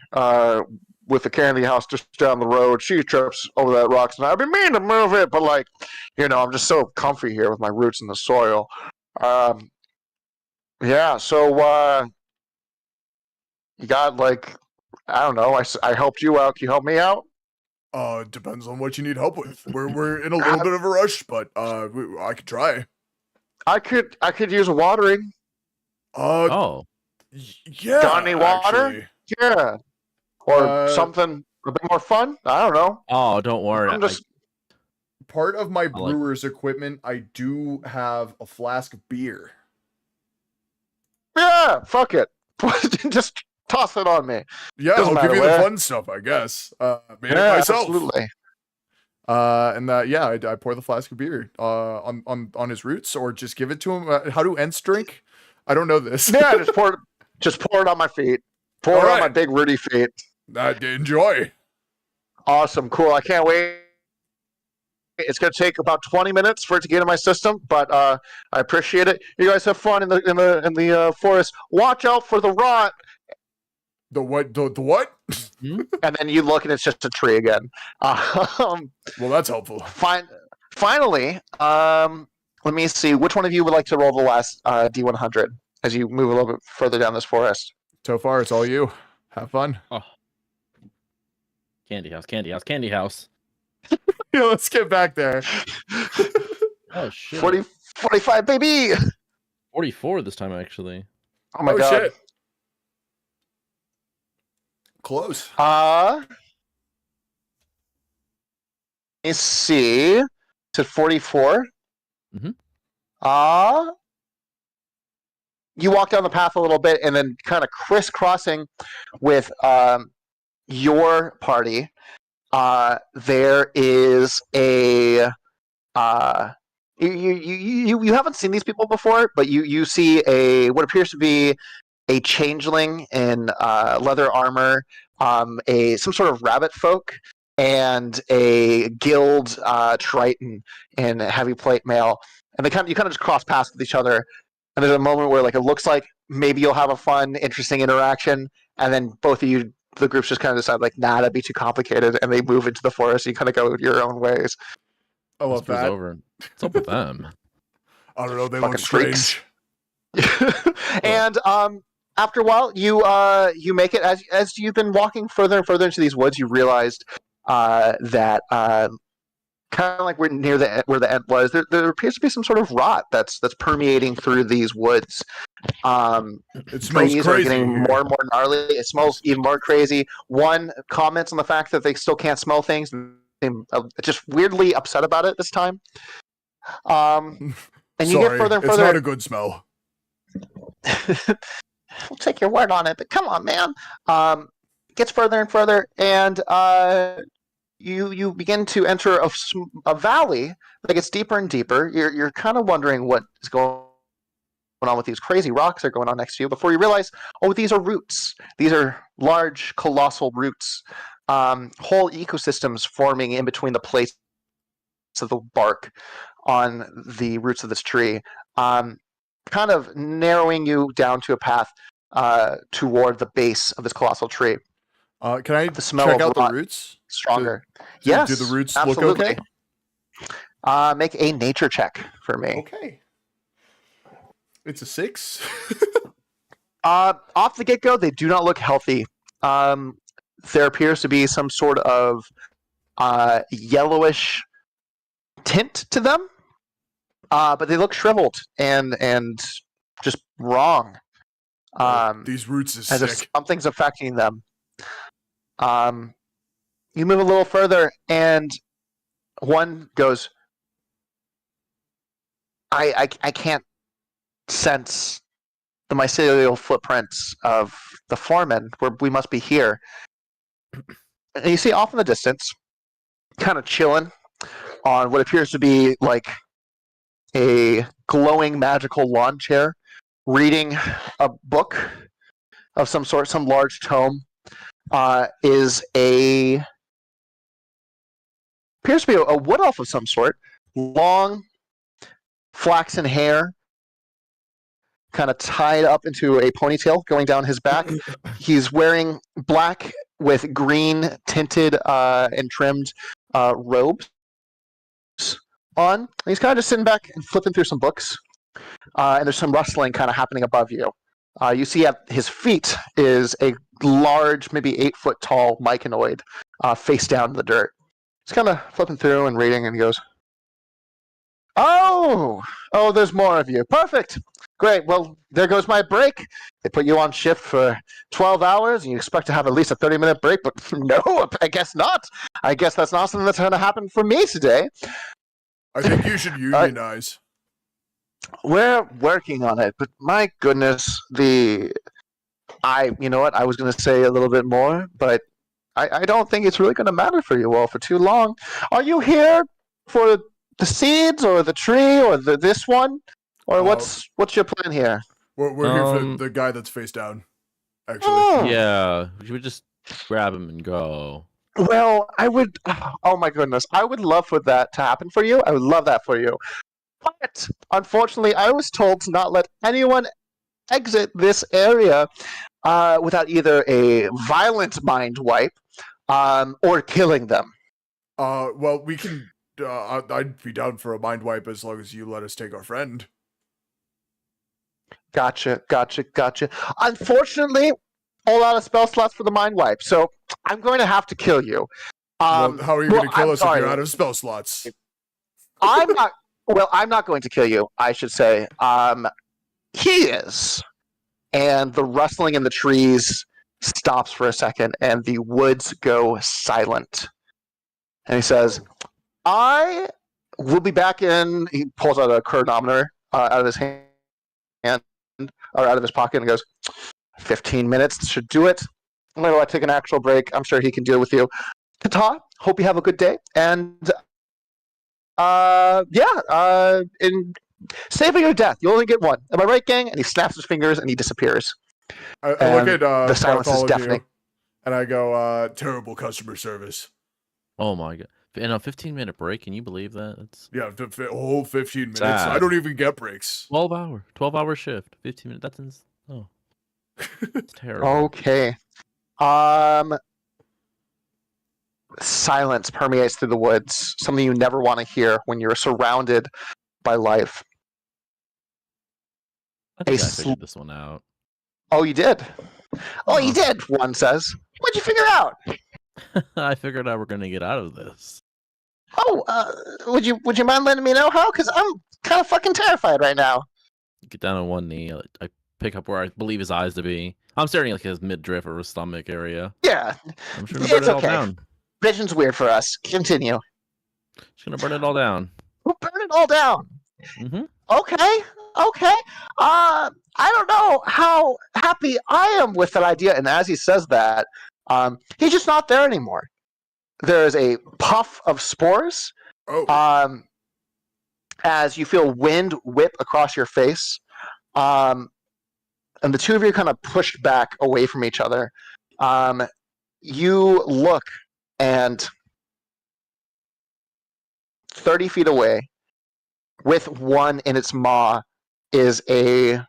with the candy house just down the road. She trips over that rock, and I've been meaning to move it, but I'm just so comfy here with my roots in the soil. So you got I don't know. I helped you out. Can you help me out? Depends on what you need help with. We're in a little bit of a rush, but I could try. I could use watering. Oh. Yeah. Got any water? Actually. Yeah. Or something a bit more fun? I don't know. Oh, don't worry. I'm just Part of my brewer's equipment, I do have a flask of beer. Yeah, fuck it. Just toss it on me. Yeah, Doesn't I'll give you matter the where. fun stuff, I guess. Made it myself. Absolutely. I pour the flask of beer on his roots, or just give it to him. How do Ents drink? I don't know this. Yeah, just pour it on my feet. Pour it on my big Rudy feet. Enjoy. Awesome, cool. I can't wait. It's gonna take about 20 minutes for it to get in my system, but I appreciate it. You guys have fun in the forest. Watch out for the rot. The what? The what? And then you look, and it's just a tree again. Well, that's helpful. Finally, let me see. Which one of you would like to roll the last D100 as you move a little bit further down this forest? So far, it's all you. Have fun. Oh. Candy house. Yeah, let's get back there. Oh, shit. 45, baby! 44 this time, actually. Oh my god. Shit. Close. Let's see. To 44. Mhm. You walk down the path a little bit, and then kind of crisscrossing with your party. There is a you haven't seen these people before, but you see what appears to be a changeling in leather armor, some sort of rabbit folk, and a guild Triton in heavy plate mail, and you kind of just cross paths with each other. And there's a moment where it looks like maybe you'll have a fun, interesting interaction, and then both of you, the groups just kind of decide nah, that'd be too complicated, and they move into the forest. And you kind of go your own ways. I love This goes that. over. What's up with them? I don't know. They Fucking look strange. And after a while, you make it as you've been walking further and further into these woods. You realized that kind of like we're near where the end was. There appears to be some sort of rot that's permeating through these woods. It smells Trees are crazy getting here. more and more gnarly. It smells even more crazy. One comments on the fact that they still can't smell things. Just weirdly upset about it this time. And you get further and further. It's not a good smell. I'll take your word on it, but come on, man. Gets further and further, and you begin to enter a valley that gets deeper and deeper. You're kind of wondering what is going on with these crazy rocks that are going on next to you before you realize, oh, these are roots. These are large, colossal roots. Whole ecosystems forming in between the plates of the bark on the roots of this tree. Kind of narrowing you down to a path toward the base of this colossal tree. Can I The smell check of out the rot roots? Stronger. Do Yes. the roots absolutely. look okay? Make a nature check for me. Okay. It's a 6. Off the get-go, they do not look healthy. There appears to be some sort of yellowish tint to them, but they look shriveled and just wrong. These roots is As if sick. something's affecting them. You move a little further, and one goes, I can't sense the mycelial footprints of the foreman. We must be here. And you see off in the distance, kind of chilling on what appears to be like a glowing magical lawn chair, reading a book of some sort, some large tome, is appears to be a wood elf of some sort, long flaxen hair, kind of tied up into a ponytail going down his back. He's wearing black with green tinted and trimmed robes on. And he's kind of just sitting back and flipping through some books. And there's some rustling kind of happening above you. You see at his feet is a large, maybe 8-foot tall myconoid face down in the dirt. He's kind of flipping through and reading, and he goes, Oh, there's more of you. Perfect. Great. Well, there goes my break. They put you on shift for 12 hours, and you expect to have at least a 30-minute break, but no, I guess not. I guess that's not something that's going to happen for me today. I think you should unionize. We're working on it, but my goodness, you know what? I was going to say a little bit more, but I don't think it's really going to matter for you all for too long. Are you here for the seeds or the tree or this one? Or what's your plan here? We're here for the guy that's face down, actually. Oh. Yeah, we would just grab him and go. Well, I would. Oh my goodness, I would love for that to happen for you. I would love that for you. But unfortunately, I was told to not let anyone exit this area without either a violent mind wipe or killing them. Well, we can. I'd be down for a mind wipe as long as you let us take our friend. Gotcha. Unfortunately, all out of spell slots for the mind wipe, so I'm going to have to kill you. Well, how are you going to kill us sorry. if you're out of spell slots? I'm not. Well, I'm not going to kill you, I should say. He is. And the rustling in the trees stops for a second, and the woods go silent. And he says, I will be back in. He pulls out a chronometer out of his hand, or out of his pocket, and goes, 15 minutes should do it. I'm going to take an actual break. I'm sure he can deal with you. Kata, hope you have a good day. And in saving your death, you only get one. Am I right, gang? And he snaps his fingers and he disappears. I look at the silence is Bartholomew, deafening. and I go, terrible customer service. Oh my god! In a 15-minute break, can you believe that? It's Yeah, a whole 15 minutes. Sad. I don't even get breaks. 12-hour shift. 15 minutes. That's it's terrible. Okay. Silence permeates through the woods, something you never want to hear when you're surrounded by life. I think I a figured this one out. Oh, you did. Oh, you Huh. did. One says. What'd you figure out? I figured out we're gonna get out of this. Oh, would you mind letting me know how? Because I'm kind of fucking terrified right now. Get down on one knee. I pick up where I believe his eyes to be. I'm staring like his midriff or his stomach area. Yeah, I'm just gonna burn it's it all okay. down. Vision's weird for us. Continue. Just gonna burn it all down. We'll burn it all down. Mm-hmm. Okay. I don't know how happy I am with that idea. And as he says that, he's just not there anymore. There is a puff of spores. Oh, As you feel wind whip across your face, and the two of you kind of pushed back away from each other. You look, and 30 feet away, with one in its maw, is a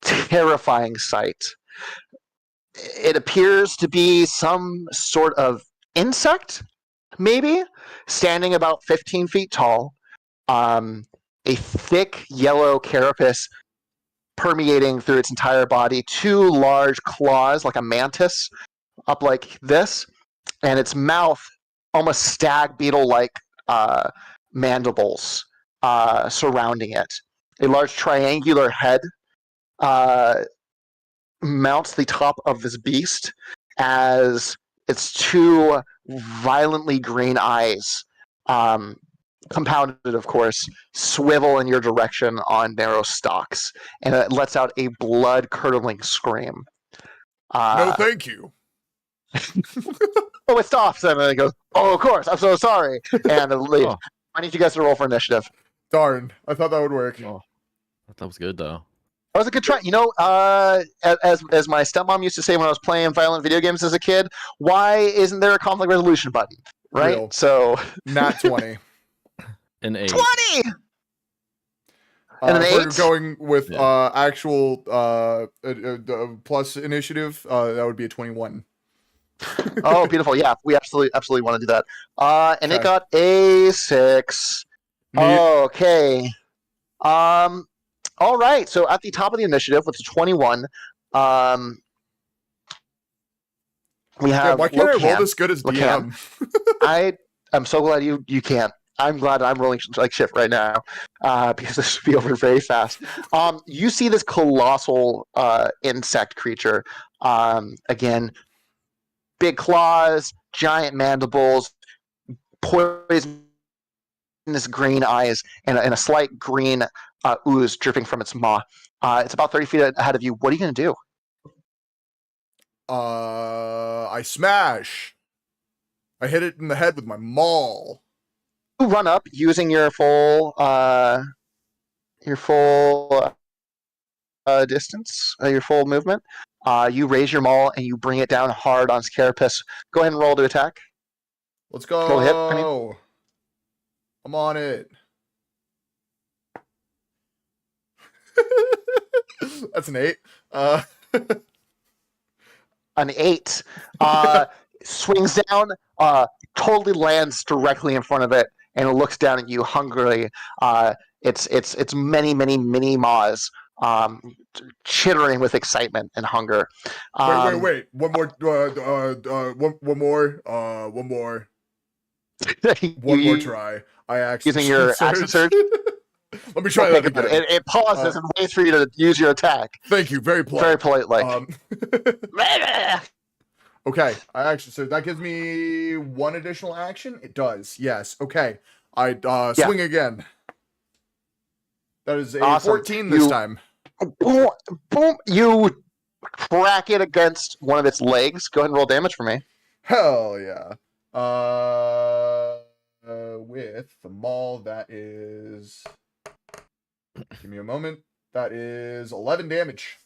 terrifying sight. It appears to be some sort of insect, maybe, standing about 15 feet tall. A thick yellow carapace permeating through its entire body, two large claws like a mantis up like this, and its mouth almost stag beetle-like mandibles surrounding it. A large triangular head mounts the top of this beast as its two violently green eyes, compounded, of course, swivel in your direction on narrow stalks, and it lets out a blood-curdling scream. no, thank you. Oh, it stops, and then it goes, "Oh, of course, I'm so sorry," and it leaves. Oh. I need you guys to roll for initiative. Darn, I thought that would work. Oh, that was good though. That was a good try. You know, as my stepmom used to say when I was playing violent video games as a kid, why isn't there a conflict resolution button? Right? Real. So, Nat 20. An 8. 20! And an We're 8? going with Yeah. actual plus initiative. That would be a 21. Oh, beautiful. Yeah, we absolutely want to do that. And it Okay. got a 6. Neat. Okay. All right. So at the top of the initiative with the 21, we Yeah, have why can't I roll Locan. this good as Locan. DM? I'm so glad you can't. I'm glad I'm rolling like shit right now because this should be over very fast. You see this colossal insect creature. Again, big claws, giant mandibles, poisonous green eyes, and a slight green ooze dripping from its maw. It's about 30 feet ahead of you. What are you going to do? I smash. I hit it in the head with my maul. You run up using your full distance, your full movement. You raise your maul and you bring it down hard on its carapace. Go ahead and roll to attack. Let's go. Roll hit, I mean. I'm on it. That's an 8. An 8 swings down, totally lands directly in front of it, and it looks down at you hungrily. It's many mini maws, chittering with excitement and hunger. Wait. One more. One more. One more try. I actually Using your action surge. Let me try that again. It pauses and waits for you to use your attack. Thank you. Very polite. Very politely. Okay. I actually so that gives me one additional action. It does. Yes. Okay. I swing again. That is a Awesome. 14 this You- time. Boom, boom! You crack it against one of its legs. Go ahead and roll damage for me. Hell yeah. With the maul, that is. Give me a moment. That is 11 damage.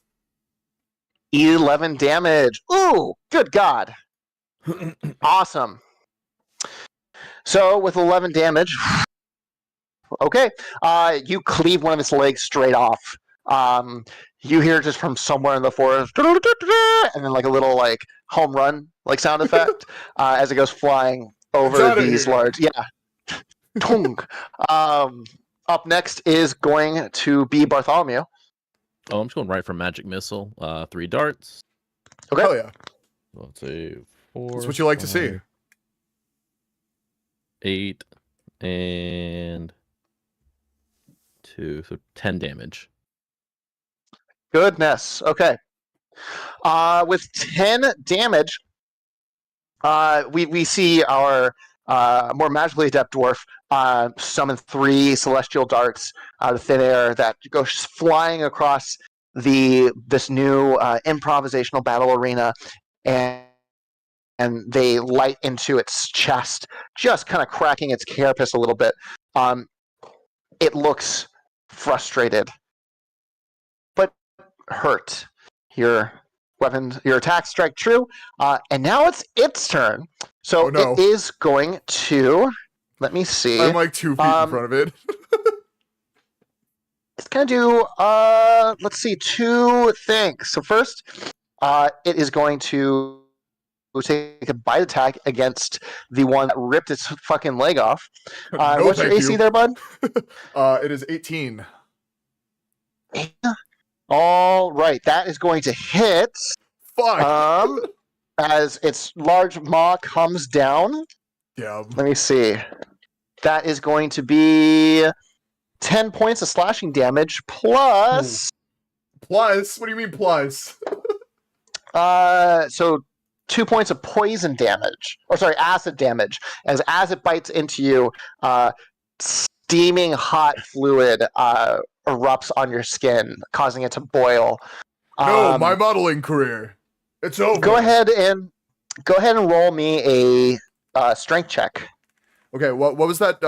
11 damage. Ooh, good God. Awesome. So with 11 damage, okay, you cleave one of its legs straight off. You hear just from somewhere in the forest, and then like a little like home run like sound effect as it goes flying over outta these here. large. Yeah. Tung. Up next is going to be Bartholomew. Oh, I'm just going right for magic missile. 3 darts. Okay. Hell yeah. Let's say 4. That's what you like to see. 5, 8 and 2, so 10 damage. Goodness. Okay. With 10 damage, we see our more magically adept dwarf summon 3 celestial darts out of thin air that go flying across this new improvisational battle arena, and they light into its chest, just kind of cracking its carapace a little bit. It looks frustrated, but hurt. Your attack strike true, and now it's its turn. So Oh, no. it is going to. Let me see. I'm like 2 feet in front of it. It's going to do, let's see, 2 things. So first, it is going to take a bite attack against the one that ripped its fucking leg off. No, What's your thank AC you. there, bud? It is 18. All right, that is going to hit Fuck. as its large maw comes down. Yeah. Let me see. That is going to be 10 points of slashing damage plus. Plus, what do you mean plus? So 2 points of poison damage, or sorry, acid damage. As it bites into you, steaming hot fluid erupts on your skin, causing it to boil. No, my modeling career. It's over. Go ahead and roll me a strength check. Okay, what was that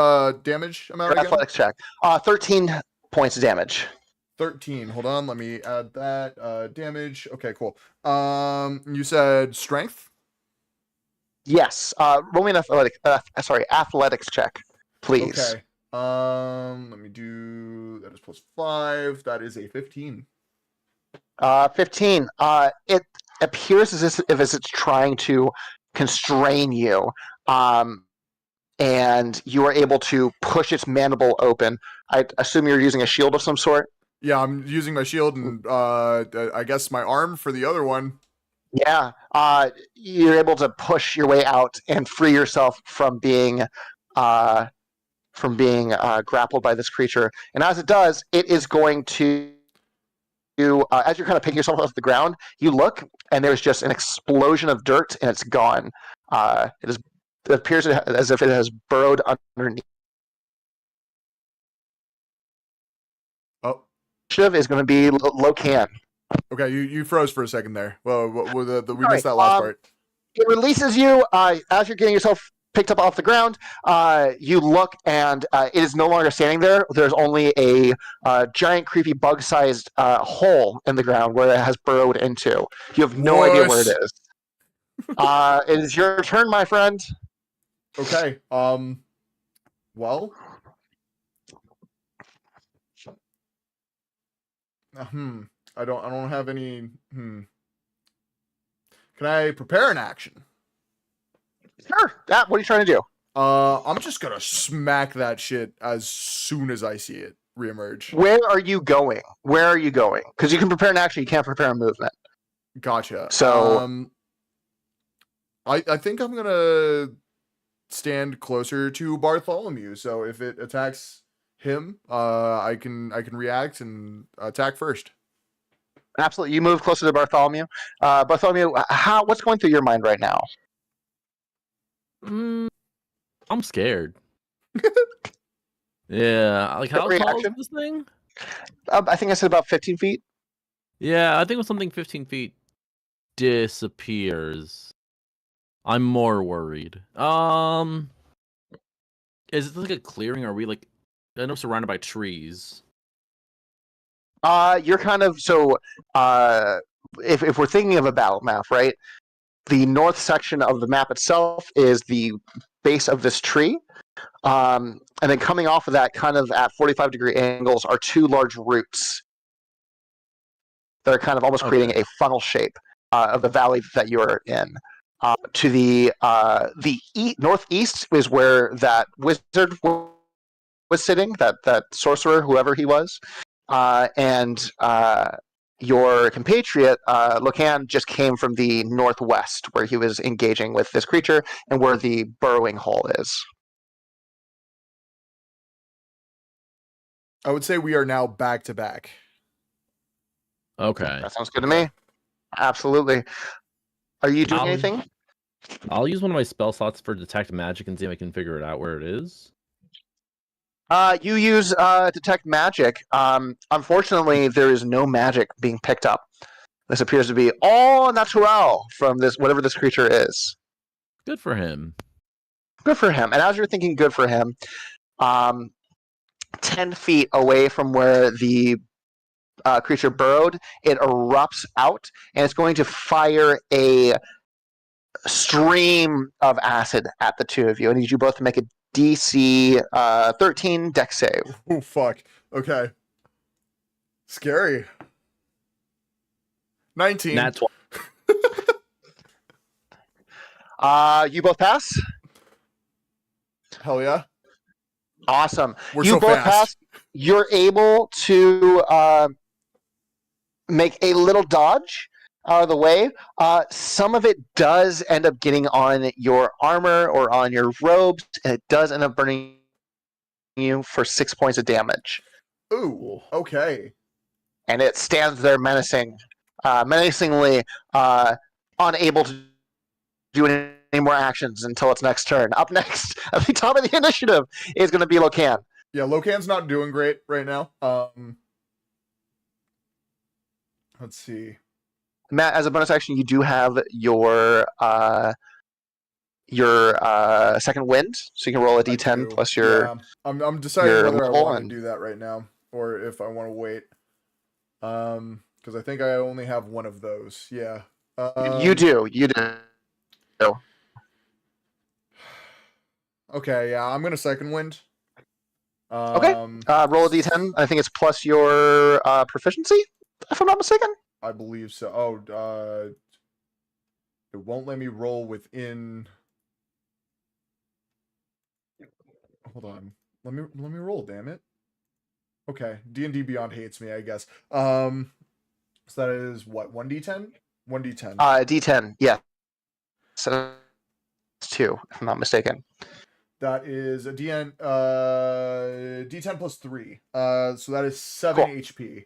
damage amount Or again? athletics check. 13 points of damage. 13. Hold on, let me add that. Damage. Okay, cool. You said strength? Yes. Roll me an athletics check, please. Okay. Let me do that is plus 5. That is a 15. 15. It appears as if it's trying to constrain you, and you are able to push its mandible open. I assume you're using a shield of some sort. Yeah, I'm using my shield and I guess my arm for the other one. Yeah. You're able to push your way out and free yourself from being grappled by this creature. And as it does, it is going to. As you're kind of picking yourself off the ground, you look, and there's just an explosion of dirt, and it's gone. It appears as if it has burrowed underneath. Oh. Initiative is going to be Locan. Okay, you froze for a second there. Well, we All missed right, that last part. It releases you as you're getting yourself picked up off the ground. You look, and it is no longer standing there. There's only a giant, creepy, bug-sized hole in the ground where it has burrowed into. You have no idea where it is. It is your turn, my friend. Okay. Well. I don't have any. Can I prepare an action? Sure. What are you trying to do? I'm just gonna smack that shit as soon as I see it reemerge. Where are you going? Because you can prepare an action, you can't prepare a movement. Gotcha. So, I think I'm gonna stand closer to Bartholomew. So if it attacks him, I can react and attack first. absolutely, you move closer to Bartholomew. Bartholomew, what's going through your mind right now? I'm scared. Yeah, like how tall is this thing? I think I said about 15 feet. Yeah, I think when something 15 feet disappears, I'm more worried. Is it like a clearing? Or are we like, I know, surrounded by trees? You're kind of if we're thinking of a battle map, right? The north section of the map itself is the base of this tree. And then coming off of that, kind of at 45-degree angles, are 2 large roots that are kind of almost creating a funnel shape of the valley that you are in. To the northeast is where that wizard was sitting, that sorcerer, whoever he was. and your compatriot, Locan, just came from the northwest, where he was engaging with this creature and where the burrowing hole is. I would say we are now back to back. Okay. That sounds good to me. Absolutely. Are you doing anything? I'll use one of my spell slots for detect magic and see if I can figure it out where it is. You use detect magic. Unfortunately, there is no magic being picked up. This appears to be all natural from this whatever this creature is. Good for him. Good for him. And as you're thinking good for him, 10 feet away from where the creature burrowed, it erupts out, and it's going to fire a stream of acid at the two of you. I need you both to make a DC 13 dex save. Oh, fuck. Okay. Scary. 19. Nat 20. You both pass? Hell yeah. Awesome. We're you so both fast. pass. You're able to make a little dodge out of the way. Some of it does end up getting on your armor or on your robes, and it does end up burning you for 6 points of damage. Ooh, okay. And it stands there menacingly unable to do any more actions until its next turn. Up next, at the top of the initiative, is going to be Locan. Yeah, Locan's not doing great right now. Let's see. Matt, as a bonus action, you do have your second wind, so you can roll a d10 plus your. Yeah. I'm deciding your whether I level want to and- do that right now or if I want to wait. Because I think I only have one of those. Yeah. You do. Okay, yeah, I'm gonna second wind. Okay. Roll a d10. I think it's plus your proficiency, if I'm not mistaken. I believe so. Oh, it won't let me roll within. Hold on. Let me roll. Damn it. Okay, D&D Beyond hates me, I guess. So that is what, 1d10? 1d10. D10. Yeah. So it's 2, if I'm not mistaken. That is a D10 plus 3. So that is 7 Cool. HP.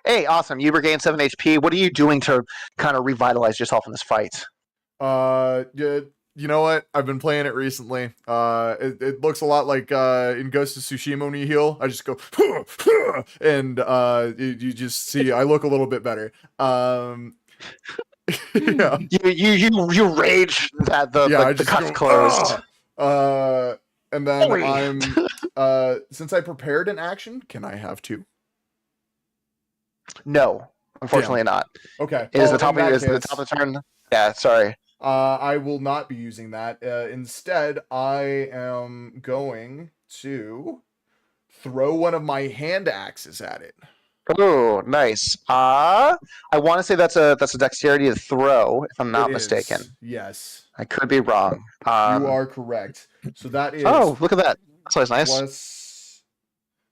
Hey, awesome. You regain 7 HP. What are you doing to kind of revitalize yourself in this fight? Yeah, you know what? I've been playing it recently. It looks a lot like in Ghost of Tsushima when you heal. I just go, and you just see I look a little bit better. Yeah. You rage that the I just cuts go, closed. And then Oi. I'm since I prepared an action, can I have 2? No, unfortunately not. Okay. Is Oh, the top in that of the case, top of the turn? Yeah, sorry. I will not be using that. Instead, I am going to throw one of my hand axes at it. Oh, nice. I want to say that's a dexterity to throw, if I'm not It is, mistaken. Yes. I could be wrong. You are correct. So that is Oh, look at that. That's always nice. plus.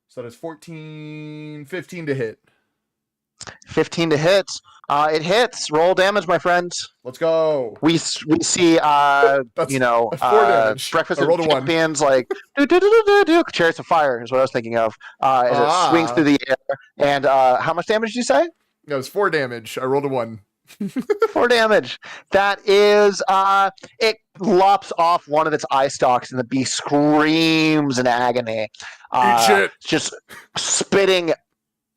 So that is 14, 15 to hit. 15 to hit. It hits. Roll damage, my friend. Let's go. We see, That's 4 damage. Breakfast I of rolled a 1. Champions, like, do, Chariots of Fire is what I was thinking of. As it swings through the air. And how much damage did you say? No, it's 4 damage. I rolled a 1. 4 damage. That is, it lops off one of its eye stalks, and the beast screams in agony. Eat shit. Just spitting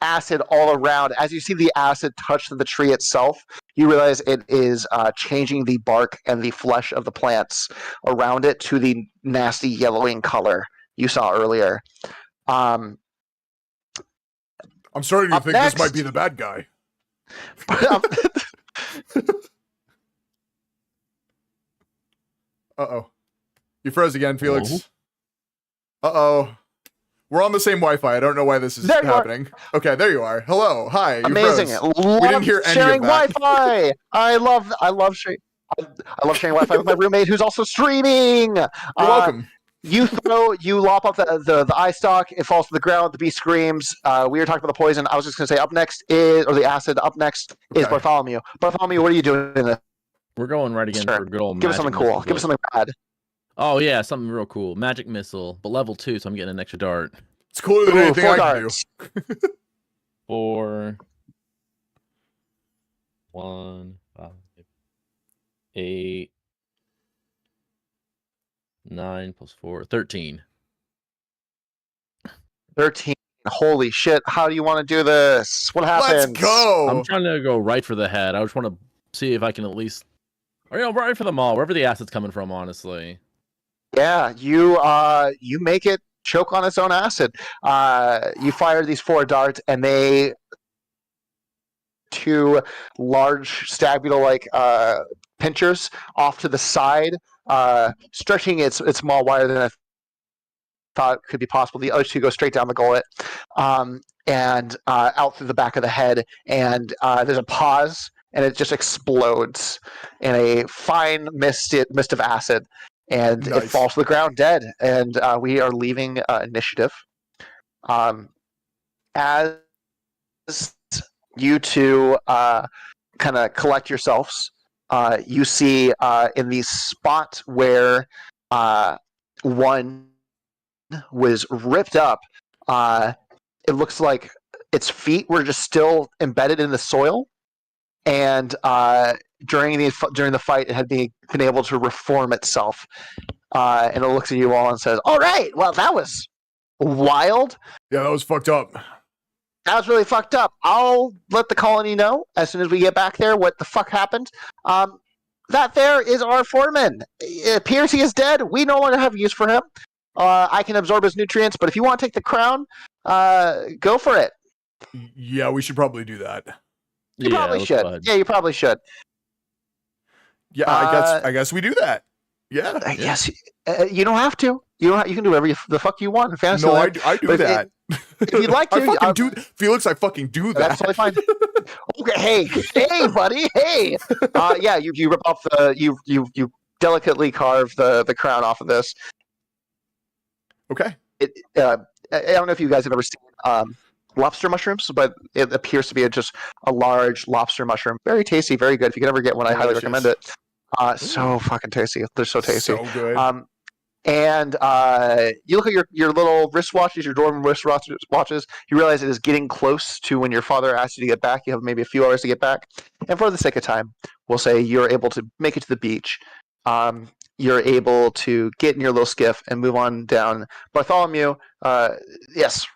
acid all around. As you see the acid touch the tree itself, you realize it is changing the bark and the flesh of the plants around it to the nasty yellowing color you saw earlier. I'm starting to Up think next- this might be the bad guy. Uh-oh. You froze again, Felix. Uh-oh. We're on the same Wi-Fi. I don't know why this is There you are. happening. Okay, there you are. Hello. Hi. You Amazing. froze. Love didn't hear any of sharing that. Wi-Fi. I love sharing Wi-Fi with my roommate who's also streaming. You're welcome. You lop off the eye stalk. It falls to the ground. The beast screams. We were talking about the poison. I was just going to say the acid. Up next is Okay. Bartholomew. Bartholomew, what are you doing in this? We're going right again Sure. for good old Give us magic something cool. missile, Give us but- something bad. Oh yeah, something real cool. Magic missile, but level 2, so I'm getting an extra dart. It's cooler than Ooh, anything 4 I can do. darts. 4, 1, 5, 8, 9 plus 4, 13. 13. Holy shit. How do you want to do this? What happens? Let's go. I'm trying to go right for the head. I just want to see if I can at least, or right for the maul, wherever the acid's coming from. Honestly, Yeah, you make it choke on its own acid. You fire these 4 darts, and they 2 large stag beetle-like pinchers off to the side, stretching its maul wider than I thought could be possible. The other 2 go straight down the gullet, and out through the back of the head. And there's a pause, and it just explodes in a fine mist of acid. And Nice. it falls to the ground dead. And we are leaving initiative. As you two kind of collect yourselves, you see in the spot where one was ripped up, it looks like its feet were just still embedded in the soil. And during the fight, it had been able to reform itself, and it looks at you all and says, "All right, well, that was wild. Yeah, that was fucked up. That was really fucked up. I'll let the colony know as soon as we get back there what the fuck happened. That there is our foreman. It appears he is dead. We no longer have use for him. I can absorb his nutrients, but if you want to take the crown, go for it. Yeah, we should probably do that. You probably let's should. go ahead. Yeah, you probably should. Yeah, I guess we do that. Yeah. Yes, you don't have to. You can do whatever the fuck you want in fantasy No, land. I do But that. if you'd like to, I fucking do. Felix, I fucking do that. That's totally fine. Okay, hey, buddy, hey. Yeah, you rip off you delicately carve the crown off of this. Okay. I don't know if you guys have ever seen lobster mushrooms, but it appears to be just a large lobster mushroom. Very tasty, very good. If you can ever get one, I highly recommend it. So fucking tasty. They're so tasty. So good. And you look at your little wristwatches, your dorm wristwatches. You realize it is getting close to when your father asks you to get back. You have maybe a few hours to get back. And for the sake of time, we'll say you're able to make it to the beach. You're able to get in your little skiff and move on down. Bartholomew, yes.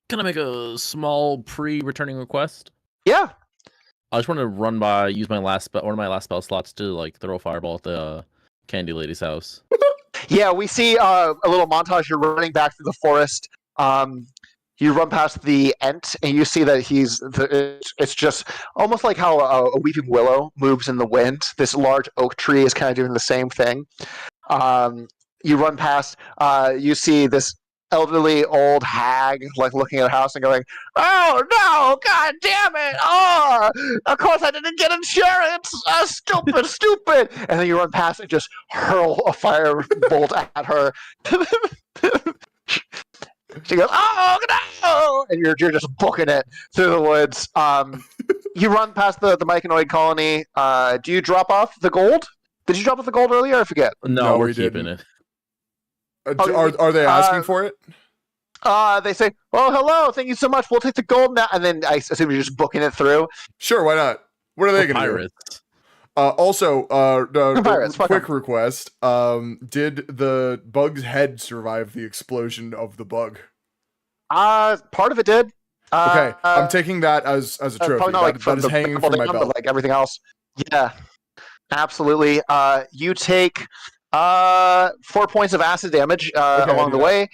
Can I make a small pre-returning request? Yeah. I just want to use my last one of my last spell slots to like throw a fireball at the Candy Lady's house. Yeah, we see a little montage. You're running back through the forest. You run past the Ent, and you see that it's just almost like how a weeping willow moves in the wind. This large oak tree is kind of doing the same thing. You run past, you see this elderly old hag like looking at her house and going, "Oh no, god damn it, oh, of course I didn't get insurance, stupid." And then you run past and just hurl a fire bolt at her. She goes, "Oh no!" And you're just booking it through the woods. You run past the Myconoid colony. Do you drop off the gold? Did you drop off the gold earlier? I forget. No, we're we keeping didn't. it. Are they asking for it? They say, "Oh, hello, thank you so much. We'll take the gold now." And then I assume you're just booking it through. Sure, why not? What are they We're going to do? pirates. Also, Pirates, fuck quick 'em. request. Did the bug's head survive the explosion of the bug? Part of it did. Okay, I'm taking that as a trophy. Probably not That- like that from is the hanging couple from my down, belt. but like everything else. Yeah, absolutely. You take 4 points of acid damage I along do the way.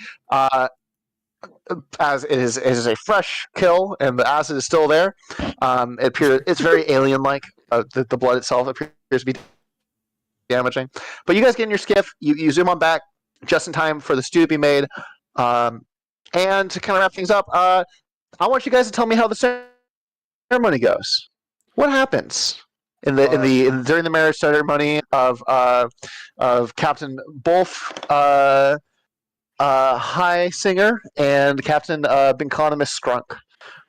As it is a fresh kill and the acid is still there. It's very alien-like. The blood itself appears to be damaging. But you guys get in your skiff. You zoom on back just in time for the stew to be made. And to kind of wrap things up, I want you guys to tell me how the ceremony goes. What happens during the marriage ceremony of Captain Bolf? High Singer and Captain Binconomus Scrunk.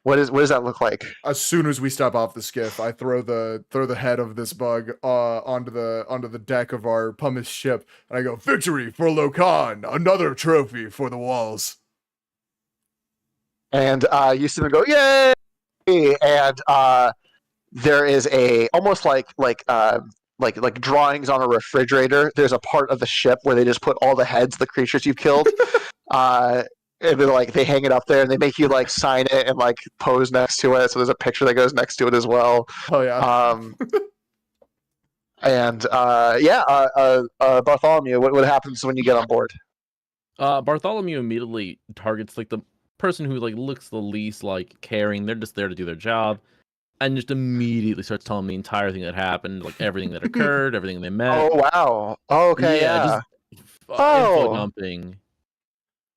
What does that look like? As soon as we step off the skiff, I throw the head of this bug onto the deck of our pumice ship, and I go, "Victory for Lokan! Another trophy for the walls." And you see them go, "Yay!" And there is a almost like drawings on a refrigerator. There's a part of the ship where they just put all the heads of the creatures you've killed. And then they hang it up there, and they make you sign it and pose next to it. So there's a picture that goes next to it as well. Oh yeah. And Bartholomew, what happens when you get on board? Bartholomew immediately targets the person who looks the least caring. They're just there to do their job, and just immediately starts telling me the entire thing that happened, everything that occurred, everything they met. Oh wow! Oh, okay, yeah. Info dumping.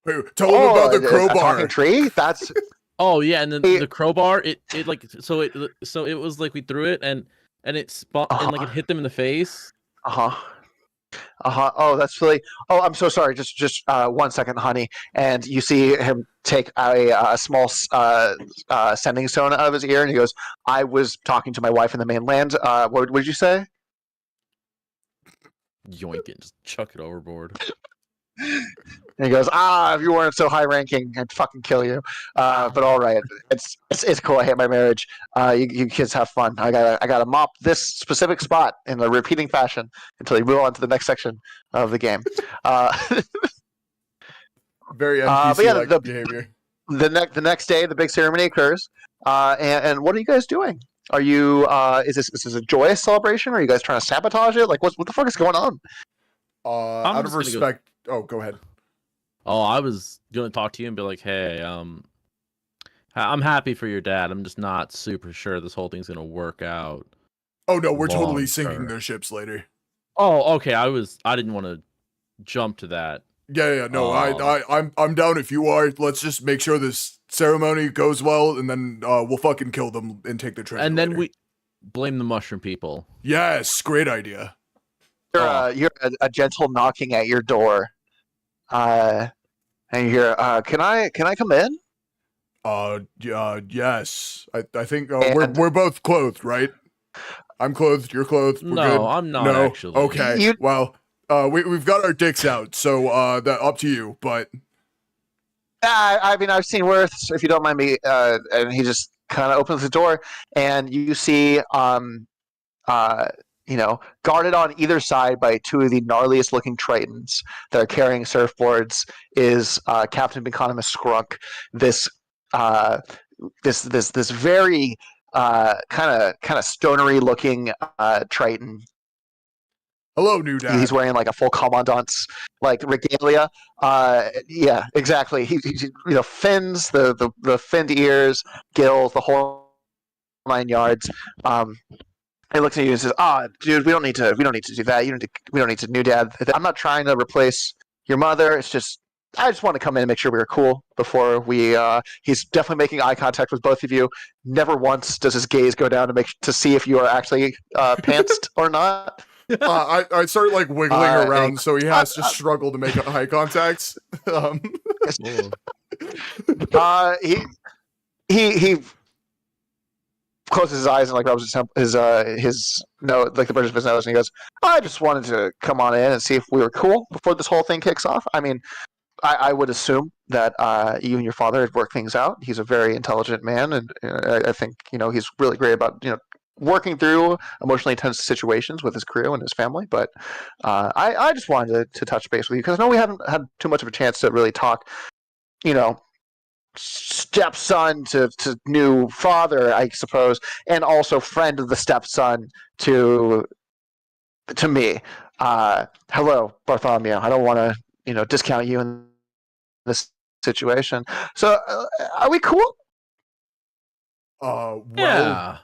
Hey, tell them about the crowbar. A talking tree? That's. Oh yeah, and then the crowbar. It was we threw it and it spun and it hit them in the face. Oh, that's really. Oh, I'm so sorry. Just 1 second, honey. And you see him take a small sending stone out of his ear, and he goes, "I was talking to my wife in the mainland. What did you say?" Yoink it! Just chuck it overboard. And he goes, if you weren't so high ranking, I'd fucking kill you. But all right, it's cool. I hate my marriage. You kids have fun. I gotta mop this specific spot in a repeating fashion until you move on to the next section of the game. Very NPC-like behavior. The next day, the big ceremony occurs. And what are you guys doing? Are you is this a joyous celebration? Or are you guys trying to sabotage it? What the fuck is going on? Out of respect. Oh, go ahead. Oh, I was gonna talk to you and be like, "Hey, I'm happy for your dad. I'm just not super sure this whole thing's gonna work out." Oh no, we're totally sinking their ships later. Oh, okay. I didn't want to jump to that. Yeah. No, I'm down if you are. Let's just make sure this ceremony goes well, and then we'll fucking kill them and take the treasure. And then later. we blame the mushroom people. Yes, great idea. You're a gentle knocking at your door, and you hear, "Can I come in?" Yes. I think we're both clothed, right? I'm clothed. You're clothed. We're no, good. I'm not No? actually. Okay. Well, we've got our dicks out, so that up to you. But I mean, I've seen worse. If you don't mind me, and he just kind of opens the door, and you see, guarded on either side by two of the gnarliest looking Tritons that are carrying surfboards is Captain Economist Scrunk. This very kind of stonery looking Triton. hello, new dad. He's wearing a full commandant's regalia. Yeah, exactly. He fins, the finned ears, gills, the whole 9 yards. He looks at you and says, dude, we don't need to do that. We don't need to new dad. I'm not trying to replace your mother. It's just I just want to come in and make sure we were cool before we he's definitely making eye contact with both of you. Never once does his gaze go down to see if you are actually pantsed or not. I start wiggling around, so he has to struggle to make eye contact. He closes his eyes and rubs his nose, the bridge of his nose, and he goes, "I just wanted to come on in and see if we were cool before this whole thing kicks off. I mean, I would assume that you and your father had worked things out. He's a very intelligent man, and I think he's really great about working through emotionally intense situations with his crew and his family. But I just wanted to touch base with you because I know we haven't had too much of a chance to really talk. Stepson to new father, I suppose, and also friend of the stepson to me. Hello, Bartholomew. I don't want to discount you in this situation. So are we cool? Well, yeah.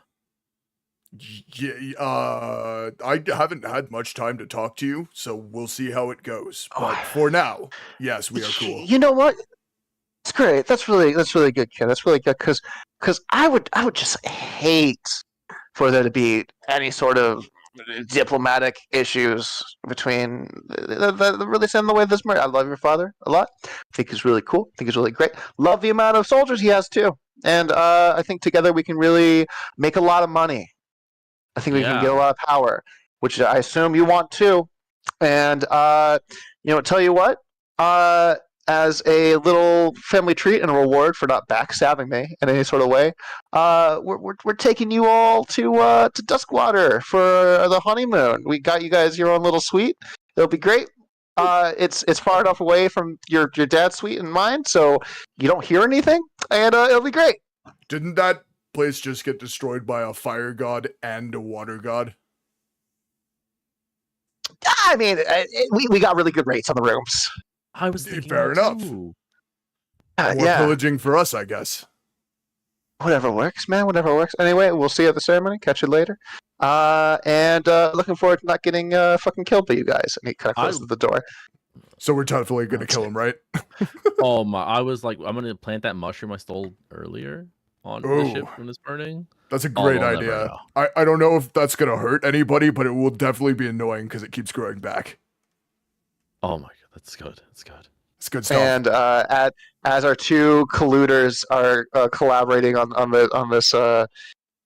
I haven't had much time to talk to you, so we'll see how it goes. But for now, yes, we are cool. You know what? That's great. That's really good, kid. That's really good because I would just hate for there to be any sort of diplomatic issues between really send the way this Murray. I love your father a lot. I think he's really cool. I think he's really great. Love the amount of soldiers he has too. And I think together we can really make a lot of money. I think we can get a lot of power, which I assume you want too. And tell you what, as a little family treat and a reward for not backstabbing me in any sort of way, we're taking you all to Duskwater for the honeymoon. We got you guys your own little suite. It'll be great. It's far enough away from your dad's suite and mine, so you don't hear anything, and it'll be great. Didn't that place just get destroyed by a fire god and a water god? I mean, we got really good rates on the rooms. I was thinking Fair that enough. too. More pillaging for us, I guess. Whatever works, man. Whatever works. Anyway, we'll see you at the ceremony. Catch you later. And looking forward to not getting fucking killed by you guys. And he kind of closes the door. So we're definitely gonna kill him, right? Oh my! I was like, I'm gonna plant that mushroom I stole earlier on the ship when it's burning. That's a great idea. I don't know if that's gonna hurt anybody, but it will definitely be annoying because it keeps growing back. Oh my god, that's good. That's good. It's good stuff. And as our two colluders are collaborating on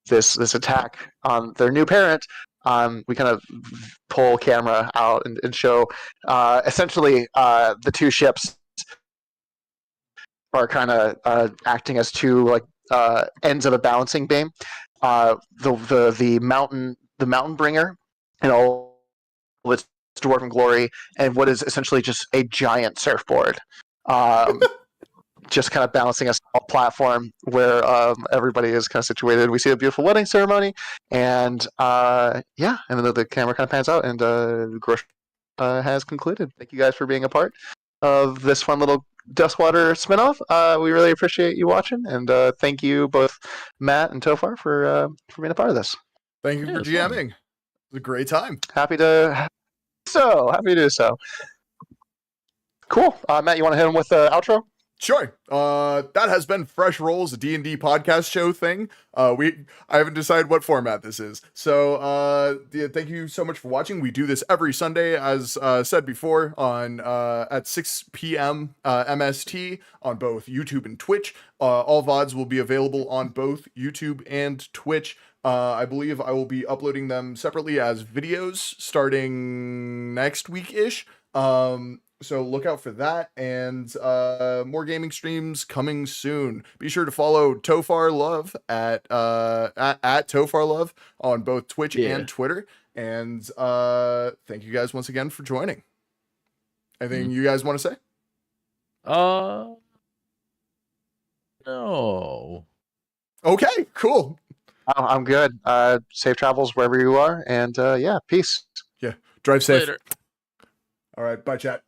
this attack on their new parent, we kind of pull camera out and show essentially the two ships are kind of acting as two ends of a balancing beam. The mountain bringer and all of its dwarven glory, and what is essentially just a giant surfboard, just kind of balancing a small platform where everybody is kind of situated. We see a beautiful wedding ceremony, and and then the camera kind of pans out, and Grosh has concluded. Thank you guys for being a part of this fun little Duskwater spinoff. We really appreciate you watching, and thank you both, Matt and Tofar, for being a part of this. Thank you for GMing. It was a great time. Happy to do so. Cool. Matt, you want to hit him with the outro? Sure. That has been Fresh Rolls, a D&D podcast show thing. I haven't decided what format this is. So, thank you so much for watching. We do this every Sunday, as said before, on at 6 p.m. MST on both YouTube and Twitch. All VODs will be available on both YouTube and Twitch. I believe I will be uploading them separately as videos starting next week-ish. So look out for that, and more gaming streams coming soon. Be sure to follow Tofar Love at Tofar Love on both Twitch and Twitter. And thank you guys once again for joining. Anything you guys want to say? No. Okay, cool. I'm good. Safe travels wherever you are, and peace. Yeah, drive safe. Later. All right, bye, chat.